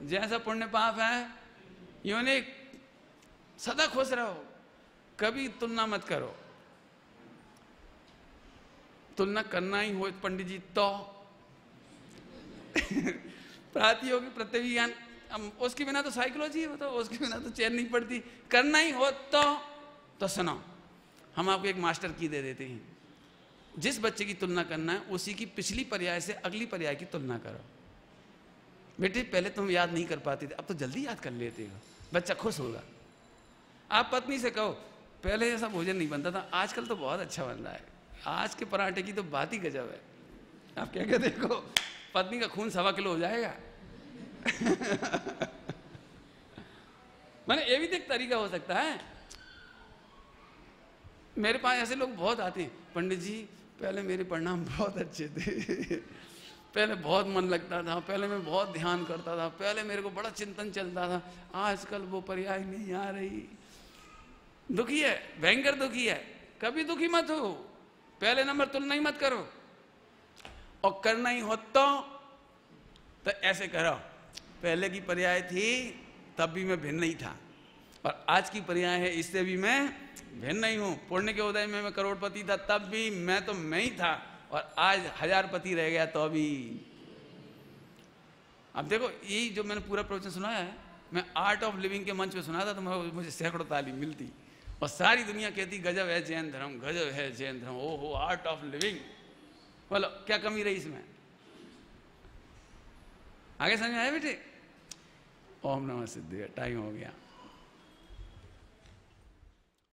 जैसा पुण्य पाप है यूनिक। सदा खुश रहो, कभी तुलना मत करो। तुलना करना ही हो पंडित जी तो प्रातियोगिक प्रत्यविज्ञान, उसके बिना तो साइकोलॉजी है, बताओ, उसके बिना तो चैन नहीं पड़ती। करना ही हो तो सुनो, हम आपको एक मास्टर की दे देते हैं। जिस बच्चे की तुलना करना है उसी की पिछली पर्याय से अगली पर्याय की तुलना करो। बेटे पहले तुम याद नहीं कर पाते थे, अब तो जल्दी याद कर लेते हो, बच्चा खुश होगा। आप पत्नी से कहो पहले ऐसा भोजन नहीं बनता था, आजकल तो बहुत अच्छा बन रहा है, आज के पराठे की तो बात ही गजब है। आप क्या कहते देखो, पत्नी का खून 1.25 किलो हो जाएगा। मैंने ये भी एक तरीका हो सकता है। मेरे पास ऐसे लोग बहुत आते हैं, पंडित जी पहले मेरे परिणाम बहुत अच्छे थे, पहले बहुत मन लगता था, पहले मैं बहुत ध्यान करता था, पहले मेरे को बड़ा चिंतन चलता था, आजकल वो पर्याय नहीं आ रही। दुखी है, भयंकर दुखी है। कभी दुखी मत हो, पहले नंबर तुलना ही मत करो। और करना ही हो तो ऐसे करो, पहले की पर्याय थी तब भी मैं भिन्न नहीं था, और आज की पर्याय है इससे भी मैं भिन्न नहीं हूं। पुण्य के उदय में मैं करोड़पति था, तब भी मैं तो मैं ही था, और आज 1000पति रह गया तो अभी। अब देखो, यही जो मैंने पूरा प्रवचन सुनाया है, मैं आर्ट ऑफ लिविंग के मंच पे सुना था, तो मुझे सैकड़ों ताली मिलती, और सारी दुनिया कहती गजब है जैन धर्म, गजब है जैन धर्म, ओहो आर्ट ऑफ लिविंग। बोलो क्या कमी रही इसमें? आगे समझ आया बेटे? ओम नमः सिद्धि, टाइम हो गया।